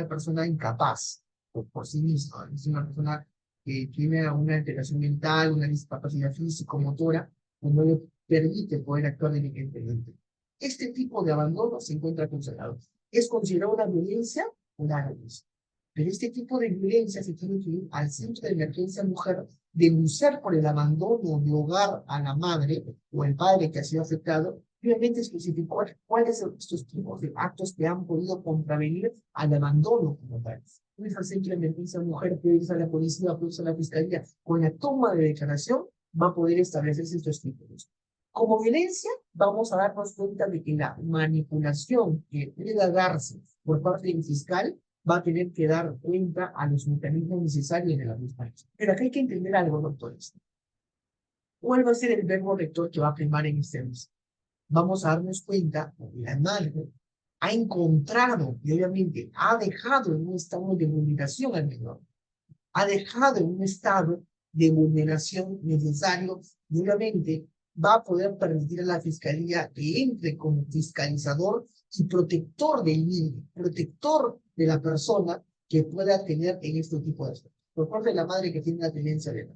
persona incapaz por sí misma? Es una persona que tiene una alteración mental, una discapacidad físico-motora, que no le permite poder actuar diligentemente. Este tipo de abandono se encuentra considerado. ¿Es considerado una violencia? Una violencia. Pero este tipo de violencia se tiene que ir al centro de emergencia mujer, denunciar por el abandono de hogar a la madre o el padre que ha sido afectado, y obviamente especificar cuáles son estos tipos de actos que han podido contravenir al abandono como tal. Entonces, al centro de emergencia mujer puede ir a la policía, puede ir a la fiscalía, con la toma de declaración va a poder establecerse estos tipos. Como violencia, vamos a darnos cuenta de que la manipulación que pueda darse por parte del fiscal va a tener que dar cuenta a los mecanismos necesarios de la misma. Pero acá hay que entender algo, doctores. ¿Cuál va a ser el verbo rector que va a primar en este mes? Vamos a darnos cuenta que la madre ha encontrado y obviamente ha dejado en un estado de vulneración al menor. Ha dejado en un estado de vulneración necesario y obviamente va a poder permitir a la fiscalía que entre como fiscalizador y protector del niño, protector de la persona que pueda tener en este tipo de aspectos. Por parte de la madre que tiene la tenencia de edad.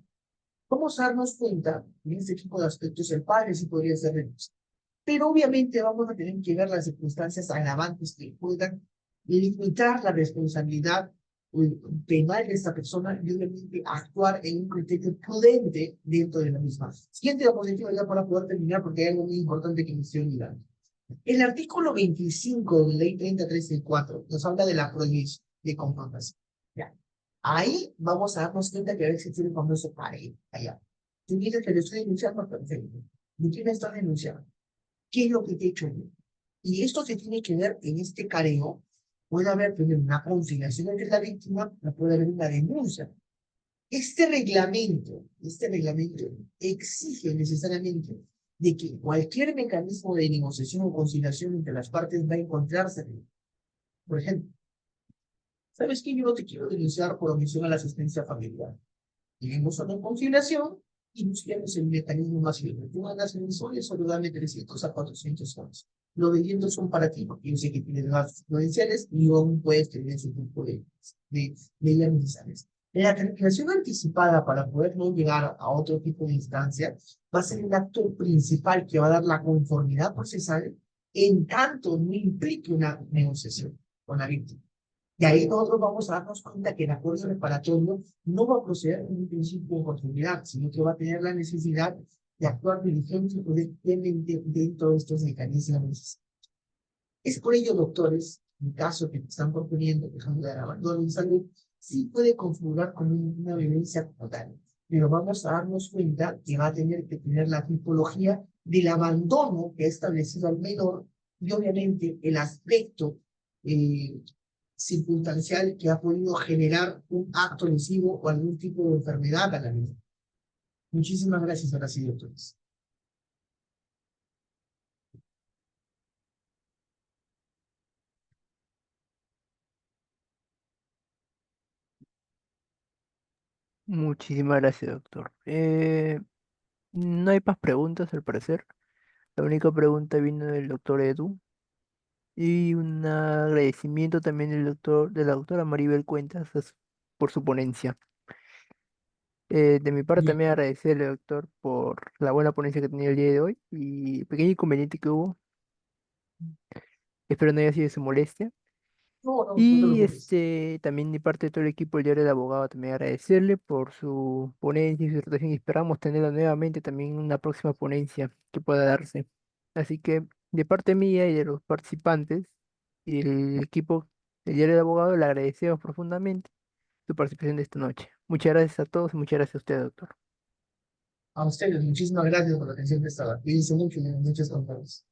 Vamos a darnos cuenta, en este tipo de aspectos, el padre sí podría ser denunciado. Pero obviamente vamos a tener que ver las circunstancias agravantes que puedan limitar la responsabilidad penal de esta persona y obviamente actuar en un criterio prudente dentro de la misma. Siguiente diapositiva ya para poder terminar porque hay algo muy importante que me estoy olvidando. El artículo 25 de la ley 3034 nos habla de la prohibición de confrontación. Ya. Ahí vamos a darnos cuenta que a veces tiene el famoso pare allá. Tú dices que le estoy denunciando, perfecto. ¿De quién me estás denunciando? ¿Qué es lo que te he hecho yo? Y esto se tiene que ver en este careo. Puede haber primero una conciliación entre la víctima, no puede haber una denuncia. Este reglamento exige necesariamente de que cualquier mecanismo de negociación o conciliación entre las partes va a encontrarse. Por ejemplo, ¿sabes qué? Yo no te quiero denunciar por omisión a la asistencia familiar. Lleguemos a una conciliación y busquemos el mecanismo más libre. Tú ganas mensuales, solo dame 300 a 400 soles. Los vendiendo son para ti, porque yo sé que tienes gastos prudenciales y aún puedes tener ese tipo de medidas necesarias. La tranquilización anticipada para poder no llegar a otro tipo de instancia va a ser el acto principal que va a dar la conformidad procesal en tanto no implique una negociación con la víctima. Y ahí nosotros vamos a darnos cuenta que el acuerdo reparatorio no va a proceder en un principio de oportunidad, sino que va a tener la necesidad de actuar diligentemente dentro de estos mecanismos. Es por ello, doctores, en el caso que están proponiendo, dejando de abandono en salud, sí puede configurar como una violencia total, pero vamos a darnos cuenta que va a tener que tener la tipología del abandono que ha establecido al menor y obviamente el aspecto eh, circunstancial que ha podido generar un acto lesivo o algún tipo de enfermedad a la misma. Muchísimas gracias, ahora sí, doctores. Muchísimas gracias, doctor. No hay más preguntas, al parecer. La única pregunta vino del doctor Edu y un agradecimiento también del doctor, de la doctora Maribel Cuentas por su ponencia. De mi parte Bien. también agradecerle, doctor, por la buena ponencia que tenía el día de hoy y pequeño inconveniente que hubo. Espero no haya sido de su molestia. No, no, no te Y preocupes. también de parte de todo el equipo del diario del abogado, también agradecerle por su ponencia y su exhortación y esperamos tenerla nuevamente también en una próxima ponencia que pueda darse. Así que de parte mía y de los participantes y del equipo del diario del abogado, le agradecemos profundamente su participación de esta noche. Muchas gracias a todos y muchas gracias a usted, doctor. A ustedes, muchísimas gracias por la atención prestada. Cuídense mucho y buenas noches con todos.